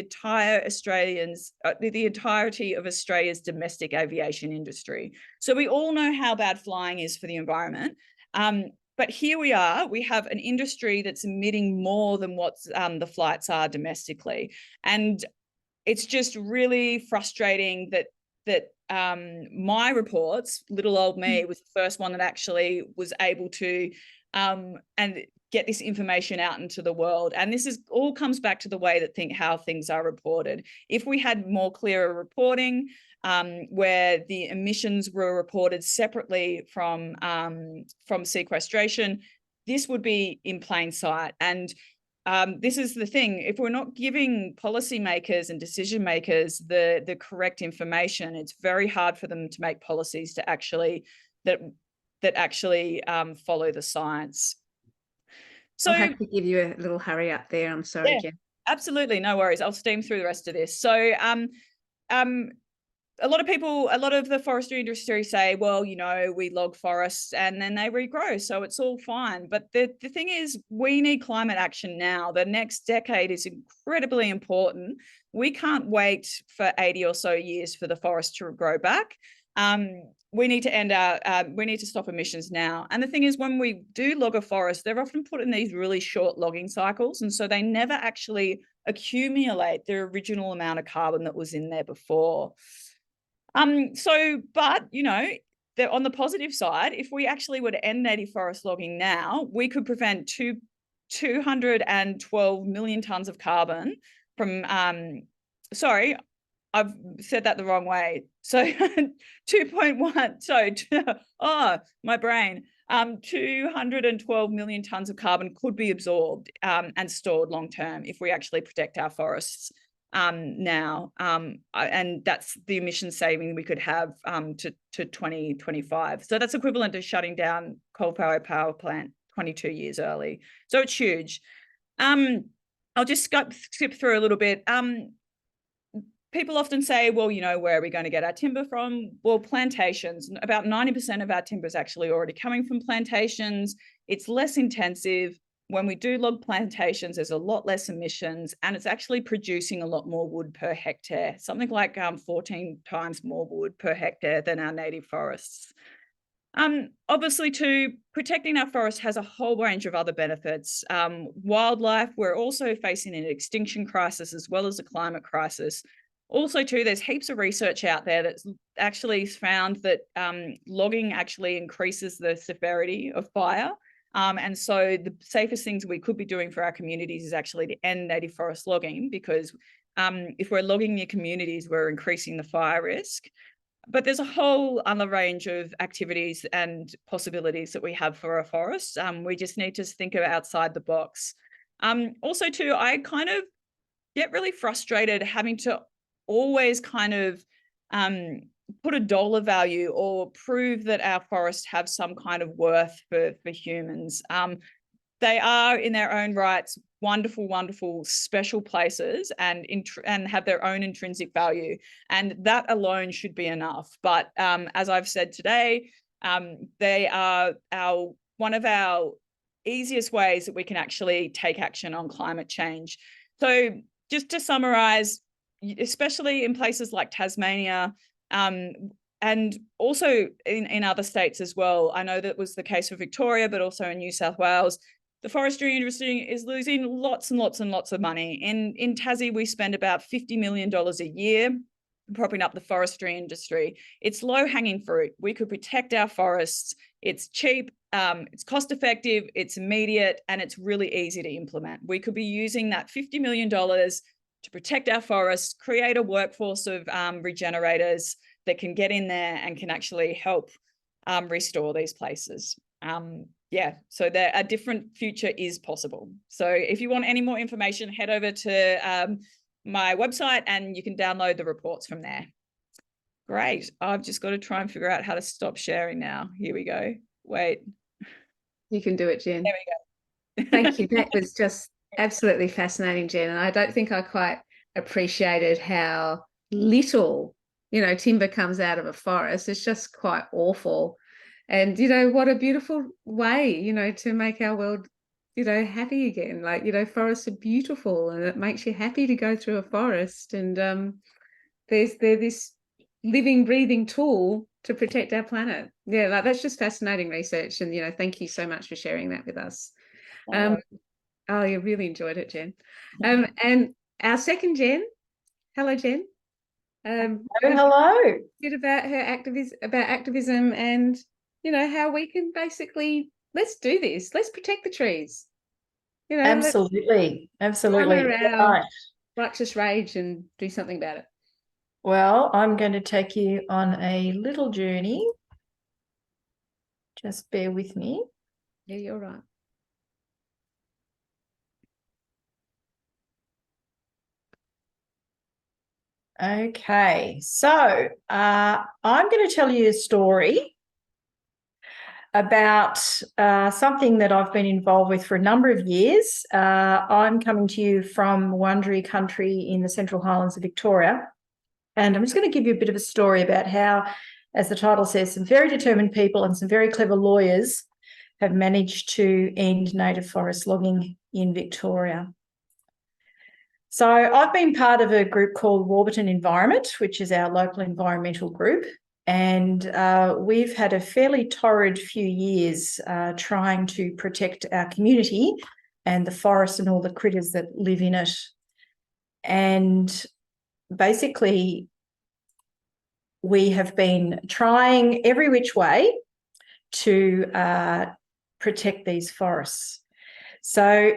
entirety of Australia's domestic aviation industry. So we all know how bad flying is for the environment. But here we are, we have an industry that's emitting more than what the flights are domestically. And it's just really frustrating that my reports, little old me, was the first one that actually was able to and get this information out into the world. And this all comes back to the way that how things are reported. If we had more clearer reporting, where the emissions were reported separately from sequestration, this would be in plain sight. And this is the thing, if we're not giving policymakers and decision makers the correct information, it's very hard for them to make policies to actually that actually follow the science. So I'll have to give you a little hurry up there. I'm sorry, yeah, Jen. absolutely, no worries. I'll steam through the rest of this. So a lot of the forestry industry say, well, you know, we log forests and then they regrow, so it's all fine. But the thing is, we need climate action now. The next decade is incredibly important. We can't wait for 80 or so years for the forest to grow back. We need to we need to stop emissions now. And the thing is, when we do log a forest, they're often put in these really short logging cycles. And so they never actually accumulate the original amount of carbon that was in there before. But you know, on the positive side, if we actually were to end native forest logging now, we could prevent 212 million tons of carbon from, sorry, I've said that the wrong way. So 2.1, so, oh, my brain. 212 million tons of carbon could be absorbed and stored long term if we actually protect our forests now. And that's the emission saving we could have to 2025. So that's equivalent to shutting down coal-powered power plant 22 years early. So it's huge. I'll just skip through a little bit. People often say, well, you know, where are we going to get our timber from? Well, plantations. About 90% of our timber is actually already coming from plantations. It's less intensive. When we do log plantations, there's a lot less emissions, and it's actually producing a lot more wood per hectare, something like 14 times more wood per hectare than our native forests. Obviously, too, protecting our forest has a whole range of other benefits. Wildlife, we're also facing an extinction crisis as well as a climate crisis. Also, too, there's heaps of research out there that's actually found that logging actually increases the severity of fire. And so the safest things we could be doing for our communities is actually to end native forest logging, because if we're logging near communities, we're increasing the fire risk. But there's a whole other range of activities and possibilities that we have for our forests. We just need to think of outside the box. Also, too, I kind of get really frustrated having to always kind of put a dollar value or prove that our forests have some kind of worth for humans. They are in their own rights wonderful, wonderful, special places and have their own intrinsic value. And that alone should be enough. But as I've said today, they are one of our easiest ways that we can actually take action on climate change. So just to summarize, especially in places like Tasmania, and also in other states as well. I know that was the case for Victoria, but also in New South Wales. The forestry industry is losing lots and lots and lots of money. In Tassie, we spend about $50 million a year propping up the forestry industry. It's low-hanging fruit. We could protect our forests. It's cheap, it's cost-effective, it's immediate, and it's really easy to implement. We could be using that $50 million to protect our forests, create a workforce of regenerators that can get in there and can actually help restore these places. Yeah, so a different future is possible. So if you want any more information, head over to my website and you can download the reports from there. Great. I've just got to try and figure out how to stop sharing now. Here we go. Wait. You can do it, Jen. There we go. Thank you. That was just absolutely fascinating, Jen. And I don't think I quite appreciated how little, you know, timber comes out of a forest. It's just quite awful. And, you know, what a beautiful way, you know, to make our world, you know, happy again. Like, you know, forests are beautiful and it makes you happy to go through a forest. And they're this living, breathing tool to protect our planet. Yeah, like that's just fascinating research. And, you know, thank you so much for sharing that with us. Oh, you really enjoyed it, Jen. And our second Jen, hello, Jen. Hello. A bit about her activism and, you know, how we can basically, let's do this. Let's protect the trees. You know, Absolutely. Right. Righteous rage and do something about it. Well, I'm going to take you on a little journey. Just bear with me. Yeah, you're right. Okay, so I'm going to tell you a story about something that I've been involved with for a number of years. I'm coming to you from Wurundjeri country in the Central Highlands of Victoria. And I'm just going to give you a bit of a story about how, as the title says, some very determined people and some very clever lawyers have managed to end native forest logging in Victoria. So I've been part of a group called Warburton Environment, which is our local environmental group. And we've had a fairly torrid few years trying to protect our community and the forest and all the critters that live in it. And basically, we have been trying every which way to protect these forests. So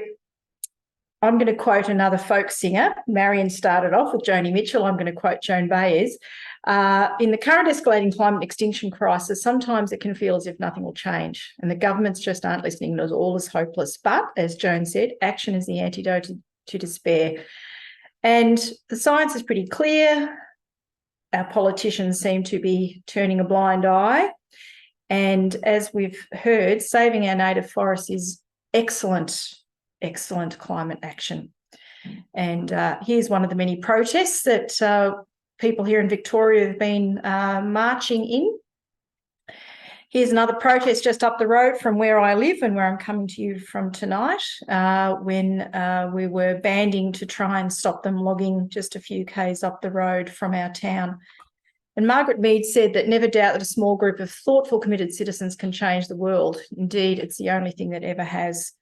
I'm going to quote another folk singer. Marion started off with Joni Mitchell. I'm going to quote Joan Baez. In the current escalating climate extinction crisis, sometimes it can feel as if nothing will change and the governments just aren't listening and all is hopeless. But, as Joan said, action is the antidote to despair. And the science is pretty clear. Our politicians seem to be turning a blind eye. And as we've heard, saving our native forests is excellent climate action. And here's one of the many protests that people here in Victoria have been marching in. Here's another protest just up the road from where I live and where I'm coming to you from tonight, when we were banding to try and stop them logging just a few k's up the road from our town. And Margaret Mead said that never doubt that a small group of thoughtful, committed citizens can change the world. Indeed, it's the only thing that ever has.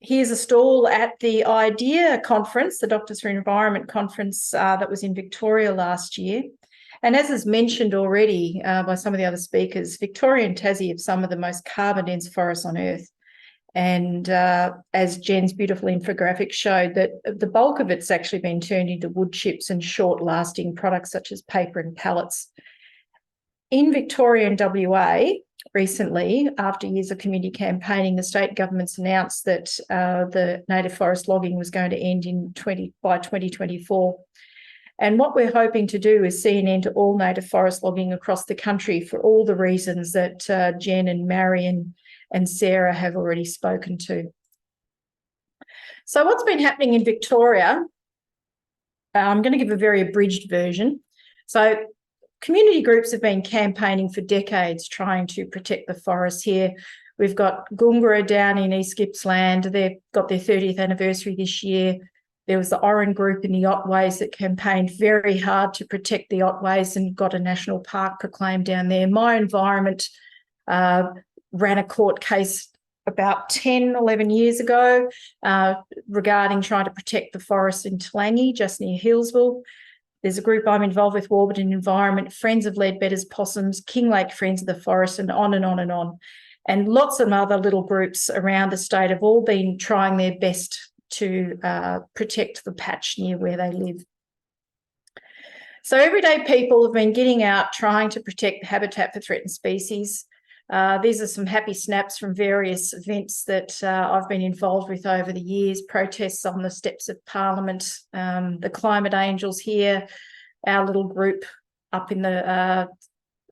Here's a stall at the IDEA conference, the Doctors for Environment conference that was in Victoria last year. And as is mentioned already by some of the other speakers, Victoria and Tassie have some of the most carbon-dense forests on Earth. And as Jen's beautiful infographic showed, that the bulk of it's actually been turned into wood chips and short-lasting products such as paper and pallets. In Victoria and WA, recently, after years of community campaigning, the state governments announced that the native forest logging was going to end by 2024. And what we're hoping to do is see an end to all native forest logging across the country for all the reasons that Jen and Marion and Sarah have already spoken to. So what's been happening in Victoria? I'm going to give a very abridged version. So community groups have been campaigning for decades trying to protect the forests here. We've got Goongerah down in East Gippsland. They've got their 30th anniversary this year. There was the Oran group in the Otways that campaigned very hard to protect the Otways and got a national park proclaimed down there. My Environment ran a court case about 10, 11 years ago regarding trying to protect the forest in Toolangi, just near Hillsville. There's a group I'm involved with, Warburton Environment, Friends of Leadbeater's Possums, Kinglake Friends of the Forest, and on and on and on. And lots of other little groups around the state have all been trying their best to protect the patch near where they live. So everyday people have been getting out trying to protect the habitat for threatened species. These are some happy snaps from various events that I've been involved with over the years, protests on the steps of Parliament, the Climate Angels here, our little group up in the,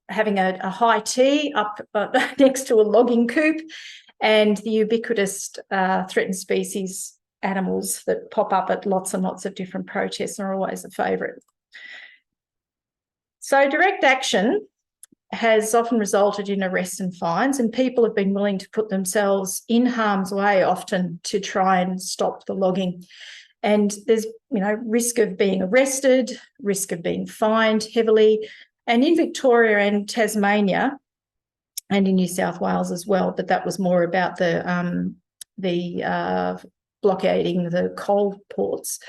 having a high tea up next to a logging coop, and the ubiquitous threatened species animals that pop up at lots and lots of different protests are always a favourite. So direct action has often resulted in arrests and fines, and people have been willing to put themselves in harm's way often to try and stop the logging. And there's, risk of being arrested, risk of being fined heavily. And in Victoria and Tasmania, and in New South Wales as well, but that was more about the blockading the coal ports.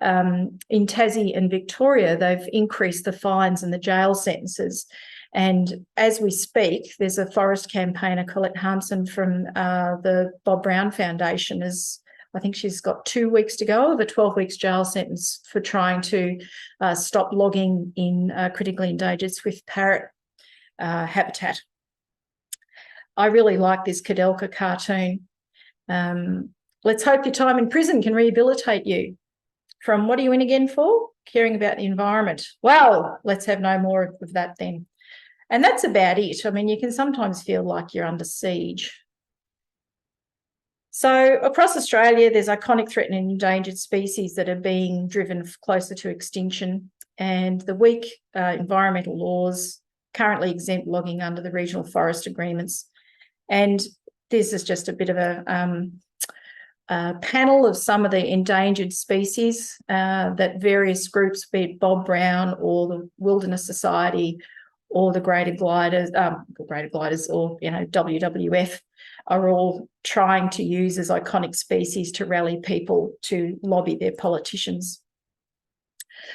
In Tassie and Victoria, they've increased the fines and the jail sentences. And as we speak, there's a forest campaigner, Colette Harmson from the Bob Brown Foundation, I think she's got 2 weeks to go of a 12 weeks jail sentence for trying to stop logging in critically endangered swift parrot habitat. I really like this Kadelka cartoon. Let's hope your time in prison can rehabilitate you. From what are you in again for? Caring about the environment. Well, let's have no more of that then. And that's about it. I mean, you can sometimes feel like you're under siege. So across Australia, there's iconic, threatened and endangered species that are being driven closer to extinction, and the weak environmental laws currently exempt logging under the regional forest agreements. And this is just a bit of a panel of some of the endangered species that various groups, be it Bob Brown or the Wilderness Society or the Greater Gliders, or WWF, are all trying to use as iconic species to rally people to lobby their politicians.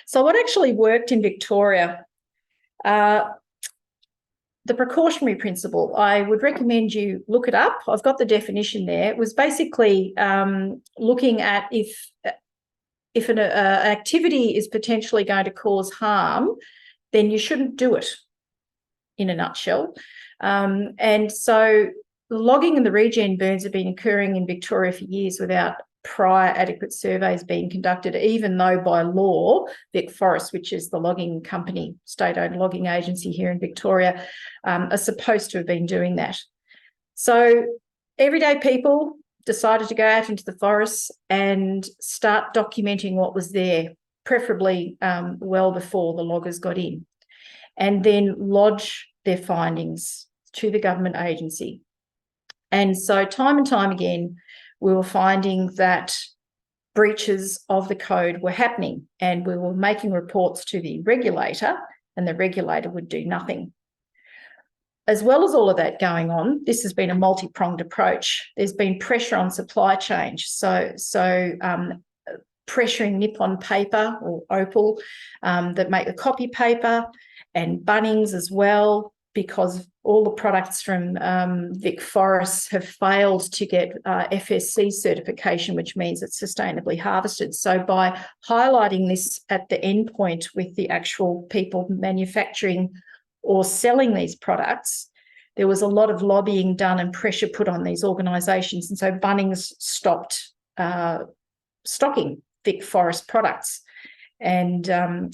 So what actually worked in Victoria? The precautionary principle, I would recommend you look it up. I've got the definition there. It was basically looking at if an activity is potentially going to cause harm, then you shouldn't do it, in a nutshell. And so the logging and the regen burns have been occurring in Victoria for years without prior adequate surveys being conducted, even though by law, Vic Forest, which is the logging company, state-owned logging agency here in Victoria, are supposed to have been doing that. So everyday people decided to go out into the forests and start documenting what was there, preferably well before the loggers got in, and then lodge their findings to the government agency. And so time and time again, we were finding that breaches of the code were happening, and we were making reports to the regulator, and the regulator would do nothing. As well as all of that going on, this has been a multi-pronged approach. There's been pressure on supply chain, so pressuring Nippon Paper or Opal that make the copy paper, and Bunnings as well, because all the products from Vic Forests have failed to get FSC certification, which means it's sustainably harvested. So by highlighting this at the end point with the actual people manufacturing or selling these products, there was a lot of lobbying done and pressure put on these organisations. And so Bunnings stopped stocking Vic Forest products. And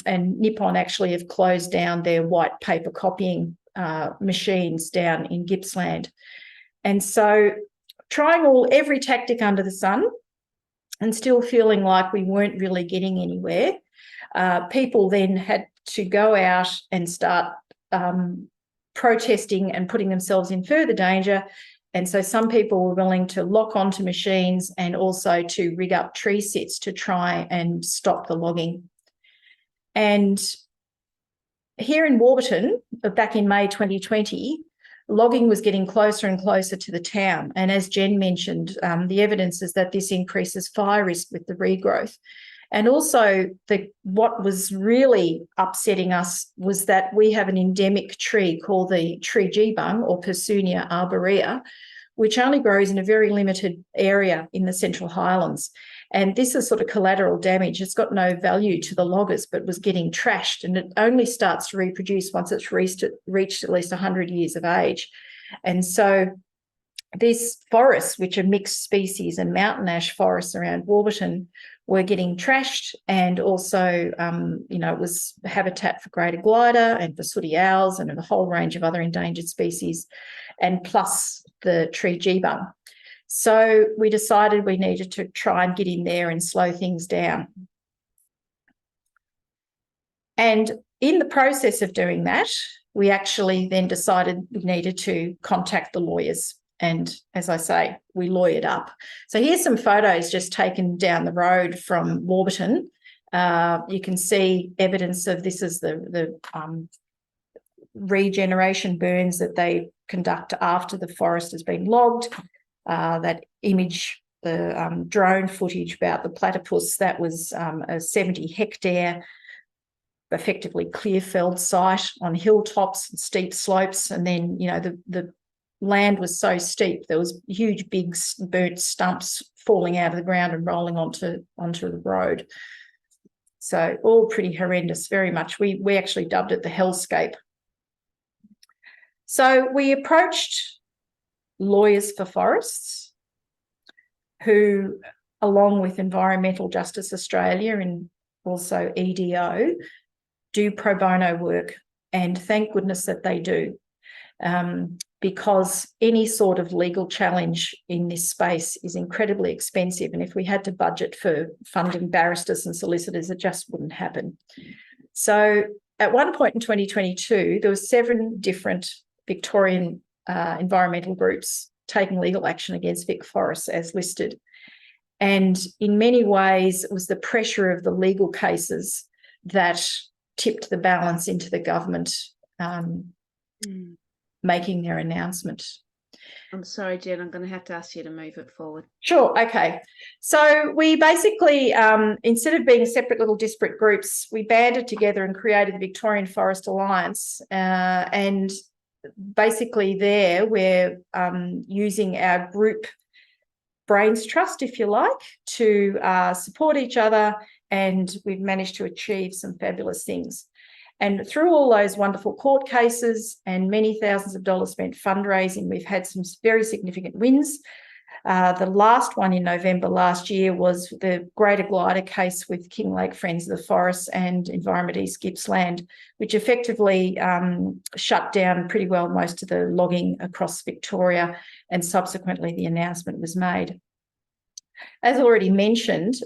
Nippon actually have closed down their white paper copying machines down in Gippsland. And so trying every tactic under the sun and still feeling like we weren't really getting anywhere, people then had to go out and start protesting and putting themselves in further danger. And so some people were willing to lock onto machines and also to rig up tree sits to try and stop the logging. And here in Warburton, back in May 2020, logging was getting closer and closer to the town. And as Jen mentioned, the evidence is that this increases fire risk with the regrowth. And also what was really upsetting us was that we have an endemic tree called the tree G-bung, or Persoonia arborea, which only grows in a very limited area in the Central Highlands. And this is sort of collateral damage. It's got no value to the loggers, but was getting trashed, and it only starts to reproduce once it's reached at least 100 years of age. And so these forests, which are mixed species and mountain ash forests around Warburton, were getting trashed, and also, it was habitat for greater glider and for sooty owls and a whole range of other endangered species, and plus the tree G-bung. So we decided we needed to try and get in there and slow things down. And in the process of doing that, we actually then decided we needed to contact the lawyers. And as I say, we lawyered up. So here's some photos just taken down the road from Warburton. You can see evidence of this is the regeneration burns that they conduct after the forest has been logged. That image, the drone footage about the platypus, that was a 70 hectare, effectively clear-felled site on hilltops and steep slopes. And then, the land was so steep, there was huge, big burnt stumps falling out of the ground and rolling onto the road. So all pretty horrendous, very much. We actually dubbed it the hellscape. So we approached Lawyers for Forests, who, along with Environmental Justice Australia and also EDO, do pro bono work And thank goodness that they do, because any sort of legal challenge in this space is incredibly expensive. And if we had to budget for funding barristers and solicitors, it just wouldn't happen. So at one point in 2022, there were 7 different Victorian environmental groups taking legal action against Vic Forests as listed. And in many ways, it was the pressure of the legal cases that tipped the balance into the government making their announcement. I'm sorry, Jen, I'm going to have to ask you to move it forward. Sure, okay. So we basically, instead of being separate little disparate groups, we banded together and created the Victorian Forest Alliance. And basically there we're using our group brains trust, if you like, to support each other, and we've managed to achieve some fabulous things. And through all those wonderful court cases and many thousands of dollars spent fundraising, we've had some very significant wins. The last one in November last year was the Greater Glider case with Kinglake Friends of the Forest and Environment East Gippsland, which effectively shut down pretty well most of the logging across Victoria, and subsequently the announcement was made. As already mentioned,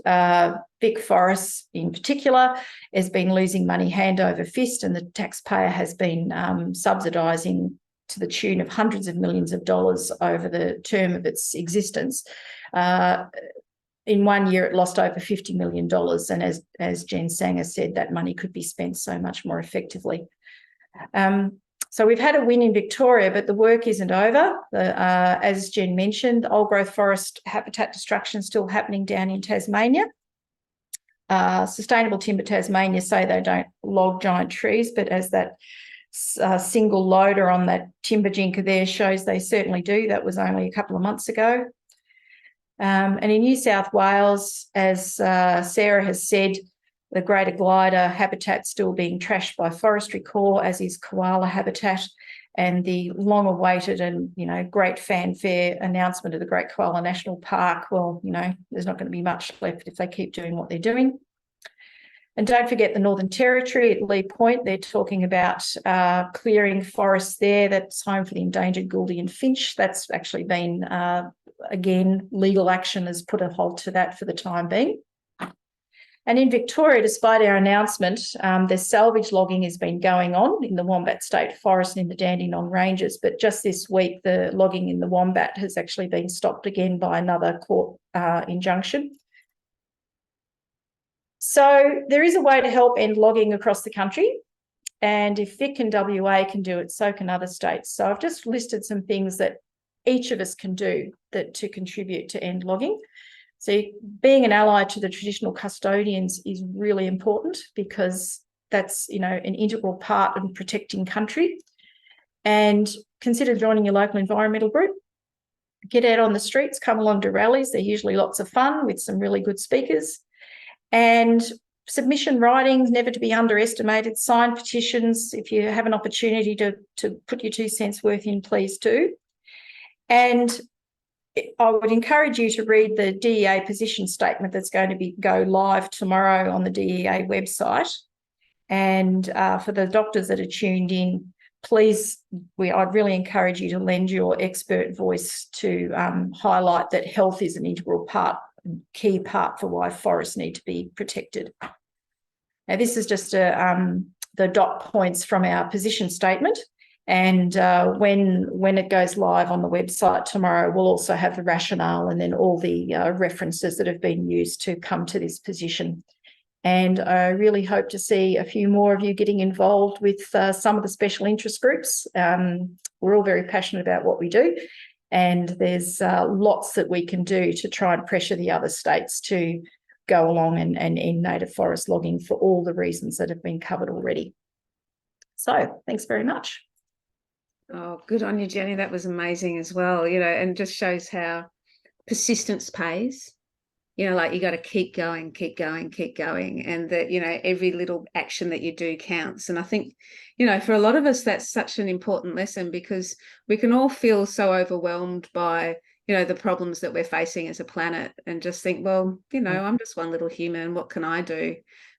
Vic Forests in particular has been losing money hand over fist, and the taxpayer has been subsidising to the tune of hundreds of millions of dollars over the term of its existence. In 1 year, it lost over $50 million. And as Jen Sanger said, that money could be spent so much more effectively. So we've had a win in Victoria, but the work isn't over. As Jen mentioned, the old growth forest habitat destruction is still happening down in Tasmania. Sustainable Timber Tasmania say they don't log giant trees, but as that single loader on that timber jinker there shows, they certainly do. That was only a couple of months ago. And in New South Wales, as Sarah has said, the Greater Glider habitat still being trashed by Forestry Corps, as is koala habitat, and the long-awaited and, great fanfare announcement of the Great Koala National Park. Well, there's not going to be much left if they keep doing what they're doing. And don't forget the Northern Territory at Lee Point. They're talking about clearing forests there. That's home for the endangered Gouldian finch. That's actually been, again, legal action has put a halt to that for the time being. And in Victoria, despite our announcement, the salvage logging has been going on in the Wombat State Forest and in the Dandenong Ranges. But just this week, the logging in the Wombat has actually been stopped again by another court injunction. So there is a way to help end logging across the country. And if Vic and WA can do it, so can other states. So I've just listed some things that each of us can do to contribute to end logging. So being an ally to the traditional custodians is really important, because that's, an integral part in protecting country. And consider joining your local environmental group. Get out on the streets, come along to rallies. They're usually lots of fun with some really good speakers. And submission writings, never to be underestimated. Sign petitions. If you have an opportunity to put your 2 cents worth in, please do. And I would encourage you to read the DEA position statement that's going to go live tomorrow on the DEA website. And for the doctors that are tuned in, please, I'd really encourage you to lend your expert voice to highlight that health is an integral part, key part for why forests need to be protected. Now, this is just the dot points from our position statement. And when it goes live on the website tomorrow, we'll also have the rationale and then all the references that have been used to come to this position. And I really hope to see a few more of you getting involved with some of the special interest groups. We're all very passionate about what we do, and there's lots that we can do to try and pressure the other states to go along and end native forest logging for all the reasons that have been covered already. So thanks very much. Oh, good on you, Jenny. That was amazing as well, and just shows how persistence pays. Like you got to keep going, and that, every little action that you do counts. And I think, for a lot of us, that's such an important lesson, because we can all feel so overwhelmed by, the problems that we're facing as a planet, and just think, well, I'm just one little human. What can I do?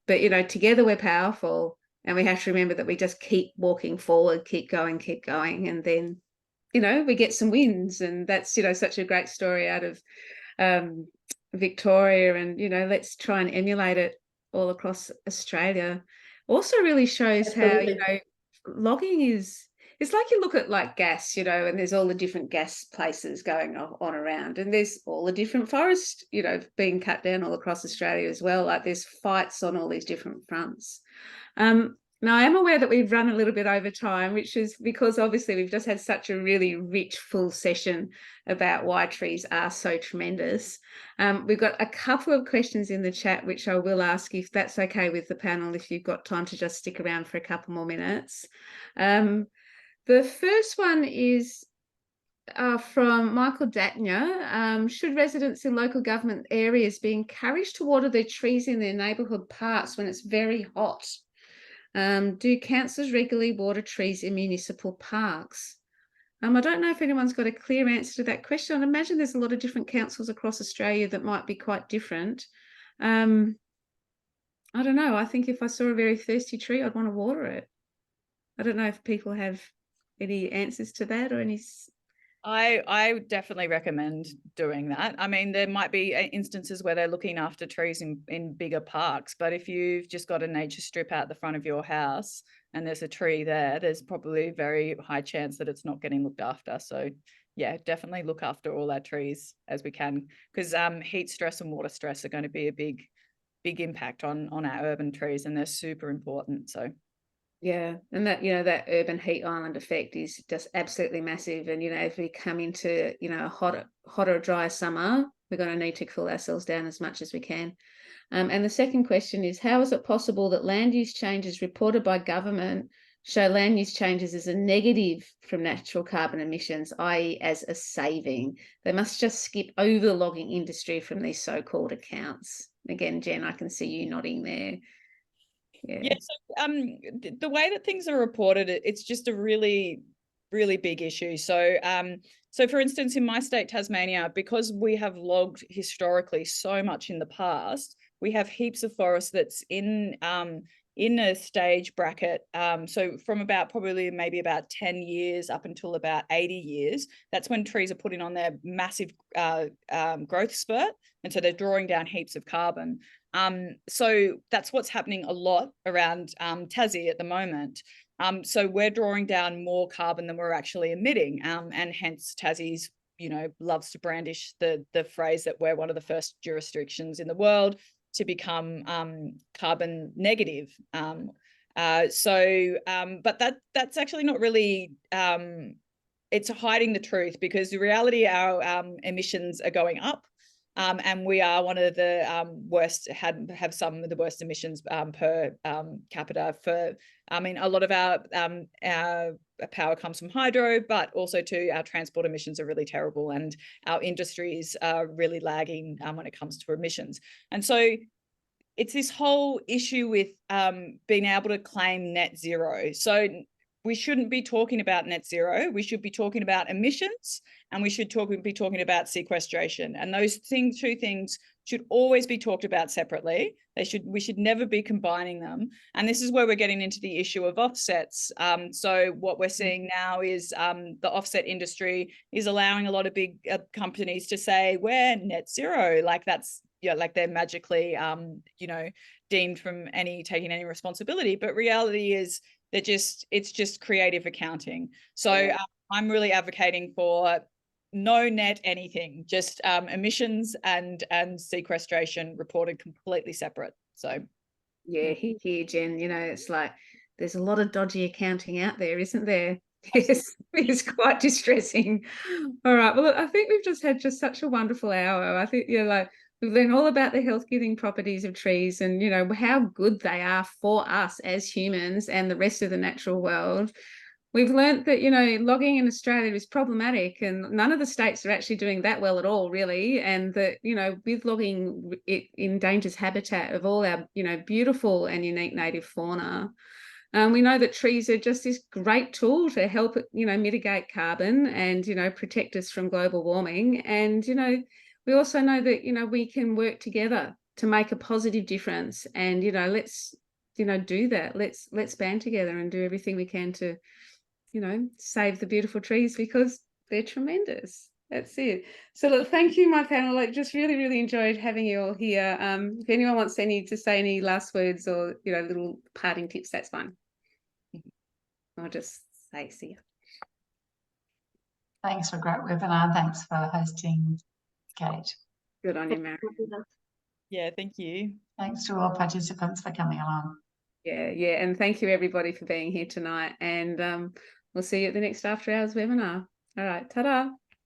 But, together we're powerful. And we have to remember that we just keep walking forward, keep going, and then, you know, we get some wins. And that's, you know, such a great story out of Victoria, and, you know, let's try and emulate it all across Australia. Also really shows how, you know, logging is, it's like you look at like gas, you know, and there's all the different gas places going on around, and there's all the different forests, you know, being cut down all across Australia as well. Like there's fights on all these different fronts. Now, I am aware that we've run a little bit over time, which is because obviously we've just had such a really rich, full session about why trees are so tremendous. We've got a couple of questions in the chat, which I will ask if that's okay with the panel, if you've got time to just stick around for a couple more minutes. The first one is from Michael Datner. Should residents in local government areas be encouraged to water their trees in their neighbourhood parks when it's very hot? Do councils regularly water trees in municipal parks? I don't know if anyone's got a clear answer to that question. I'd imagine there's a lot of different councils across Australia that might be quite different. I don't know. I think if I saw a very thirsty tree, I'd want to water it. I don't know if people have any answers to that or any... I definitely recommend doing that. I mean, there might be instances where they're looking after trees in bigger parks, but if you've just got a nature strip out the front of your house and there's a tree there, there's probably a very high chance that it's not getting looked after. So yeah, definitely look after all our trees as we can, because heat stress and water stress are going to be a big impact on our urban trees, and they're super important. So yeah, and that, you know, that urban heat island effect is just absolutely massive. And, you know, if we come into, you know, a hotter, drier summer, we're going to need to cool ourselves down as much as we can. And the second question is, how is it possible that land use changes reported by government show land use changes as a negative from natural carbon emissions, i.e. as a saving? They must just skip over the logging industry from these so-called accounts. Again, Jen, I can see you nodding there. Yeah, so the way that things are reported, it's just a really big issue. So so for instance, in my state, Tasmania, because we have logged historically so much in the past, we have heaps of forest that's in a stage bracket. So from about maybe about 10 years up until about 80 years, that's when trees are putting on their massive growth spurt. And so they're drawing down heaps of carbon. So that's what's happening a lot around Tassie at the moment. So we're drawing down more carbon than we're actually emitting, and hence Tassie's, you know, loves to brandish the phrase that we're one of the first jurisdictions in the world to become carbon negative. But that's actually not really, it's hiding the truth, because the reality, our emissions are going up. And we are one of the worst, have some of the worst emissions per capita. For, I mean, a lot of our power comes from hydro, but also too, our transport emissions are really terrible, and our industries are really lagging when it comes to emissions. And so it's this whole issue with being able to claim net zero. So we shouldn't be talking about net zero. We should be talking about emissions, and we should be talking about sequestration. And those two things should always be talked about separately. We should never be combining them. And this is where we're getting into the issue of offsets. So what we're seeing now is the offset industry is allowing a lot of big companies to say we're net zero, like that's, yeah, like they're magically, you know, deemed from taking any responsibility. But reality is, it's just creative accounting. So I'm really advocating for no net anything, just emissions and sequestration reported completely separate. So yeah, here, Jen, you know, it's like there's a lot of dodgy accounting out there, isn't there? Yes, it's quite distressing. All right, well, I think we've just had such a wonderful hour. I think, you know, like, we've learned all about the health-giving properties of trees, and, you know, how good they are for us as humans and the rest of the natural world. We've learned that, you know, logging in Australia is problematic, and none of the states are actually doing that well at all, really. And that, you know, with logging, it endangers habitat of all our, you know, beautiful and unique native fauna. We know that trees are just this great tool to help, you know, mitigate carbon and, you know, protect us from global warming. And, you know, we also know that, you know, we can work together to make a positive difference. And, you know, let's do that. Let's band together and do everything we can to, save the beautiful trees, because they're tremendous. That's it. So look, thank you, my panel. Like, just really, really enjoyed having you all here. If anyone wants to say any last words or, little parting tips, that's fine. I'll just say see you. Thanks for a great webinar. Thanks for hosting, Kate. Good on you, Marion. Yeah, thank you. Thanks to all participants for coming along. Yeah. And thank you, everybody, for being here tonight. And we'll see you at the next After Hours webinar. All right. Ta-da.